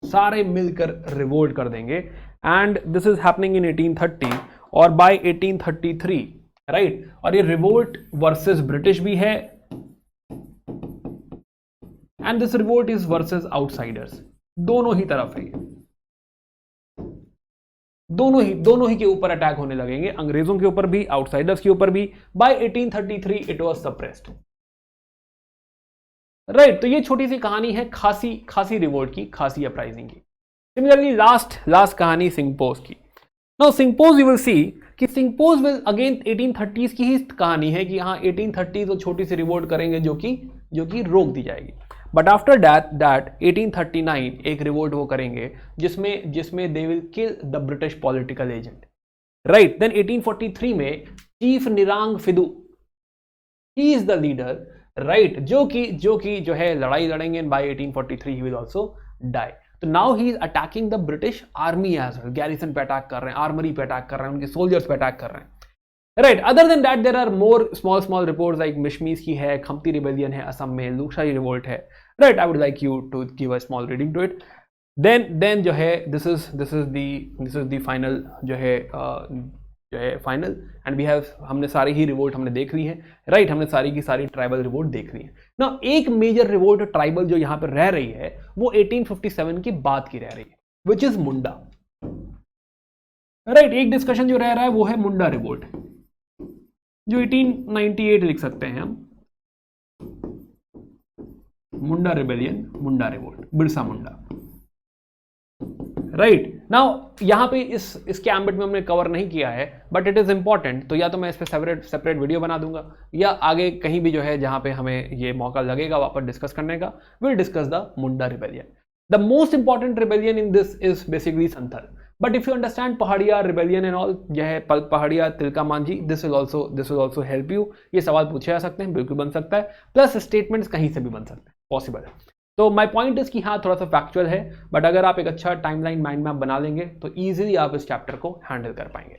सारे मिलकर रिवोल्ट कर देंगे। And this is happening in 1830 और बाय 1833, राइट। और ये रिवोल्ट वर्सेस ब्रिटिश भी है and this revolt is versus outsiders, दोनों ही तरफ है, दोनों ही के ऊपर अटैक होने लगेंगे, अंग्रेजों के ऊपर भी, आउटसाइडर्स के ऊपर भी। By 1833 it was suppressed. Right, तो ये छोटी सी कहानी है खासी रिवोल्ट की, खासी अपराइजिंग की। सिमिलरली लास्ट कहानी सिंगपोज की। नाउ सिंगपोज यू विल सी कि सिंगपोज विल अगेन 1830s की ही कहानी है कि यहाँ 1830s वो छोटी सी रिवोल्ट करेंगे जो कि रोक दी जाएगी। बट आफ्टर दैट 1839 एक रिवोल्ट वो करेंगे जिसमें they will kill the British political agent. Right, then 1843 में chief Nirang Phidu, he is the leader, right, जो कि है लड़ाई लड़ेंगे and by 1843 he will also die. तो now he is attacking the British army as well, garrison पे attack कर रहे हैं, आर्मरी पे अटैक कर रहे हैं, उनके सोल्जर्स पे अटैक कर रहे हैं। Right, other than that there are more small reports like Mishmis की है, खमती रिबेलियन है असम में, लूकशाही रिवोल्ट है। Right, I would like you to give a small reading to it. Then जो है दिस इज द फाइनल जो है फाइनल, एंड वी हैव, हमने सारी ही रिवोल्ट हमने देख ली है। राइट, हमने सारी की सारी ट्राइबल रिवोल्ट देख ली है ना। एक मेजर रिवोल्ट ट्राइबल जो यहाँ पर रह रही है वो 1857 की बाद की रह रही है, विच इज मुंडा। राइट, एक डिस्कशन जो रह रहा है वो है मुंडा रिवोल्ट, जो 1898 लिख सकते हैं हम, मुंडा रिबेलियन, मुंडा revolt, Birsa Munda. Right, now यहां पे इसके एम्बिट में हमने कवर नहीं किया है बट इट इज इंपॉर्टेंट, तो या तो मैं इस पर सेपरेट वीडियो बना दूंगा या आगे कहीं भी जो है जहां पे हमें ये मौका लगेगा वापस डिस्कस करने का, will discuss the Munda rebellion. The most important rebellion in this is basically Santhal, but if you understand Pahariya rebellion and all, यह है Pahariya, Tilka Manjhi, this will also help you. ये सवाल पूछे जा सकते हैं, बिल्कुल बन सकता है, प्लस स्टेटमेंट्स कहीं से भी बन सकते हैं, पॉसिबल है। तो माय पॉइंट इज कि हाँ थोड़ा सा फैक्चुअल है, बट अगर आप एक अच्छा टाइमलाइन माइंड मैप बना लेंगे तो इजीली आप इस चैप्टर को हैंडल कर पाएंगे।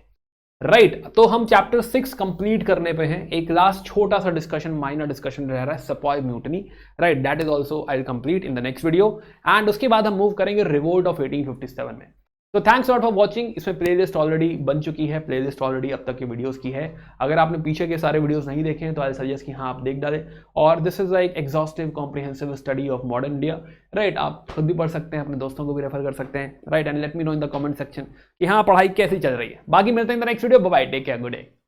राइट तो हम चैप्टर 6 कंप्लीट करने पे हैं। एक लास्ट छोटा सा डिस्कशन, माइनर डिस्कशन रह रहा है, sepoy mutiny, right, that is also I will complete in the next video. And उसके बाद हम मूव करेंगे रिवोल्ट ऑफ 1857 में। तो थैंक्स लॉट फॉर वॉचिंग। इसमें प्लेलिस्ट ऑलरेडी बन चुकी है, प्लेलिस्ट ऑलरेडी अब तक की वीडियोस की है। अगर आपने पीछे के सारे वीडियोस नहीं देखे हैं तो आई सजेस्ट कि हाँ आप देख डालें। और this is like exhaustive comprehensive study of modern India, right. आप खुद भी पढ़ सकते हैं, अपने दोस्तों को भी रेफर कर सकते हैं, right. And let me know in the comment section कि हाँ पढ़ाई कैसी चल रही है। बाकी मिलते हैं in the next video. Bye bye, take care, good day.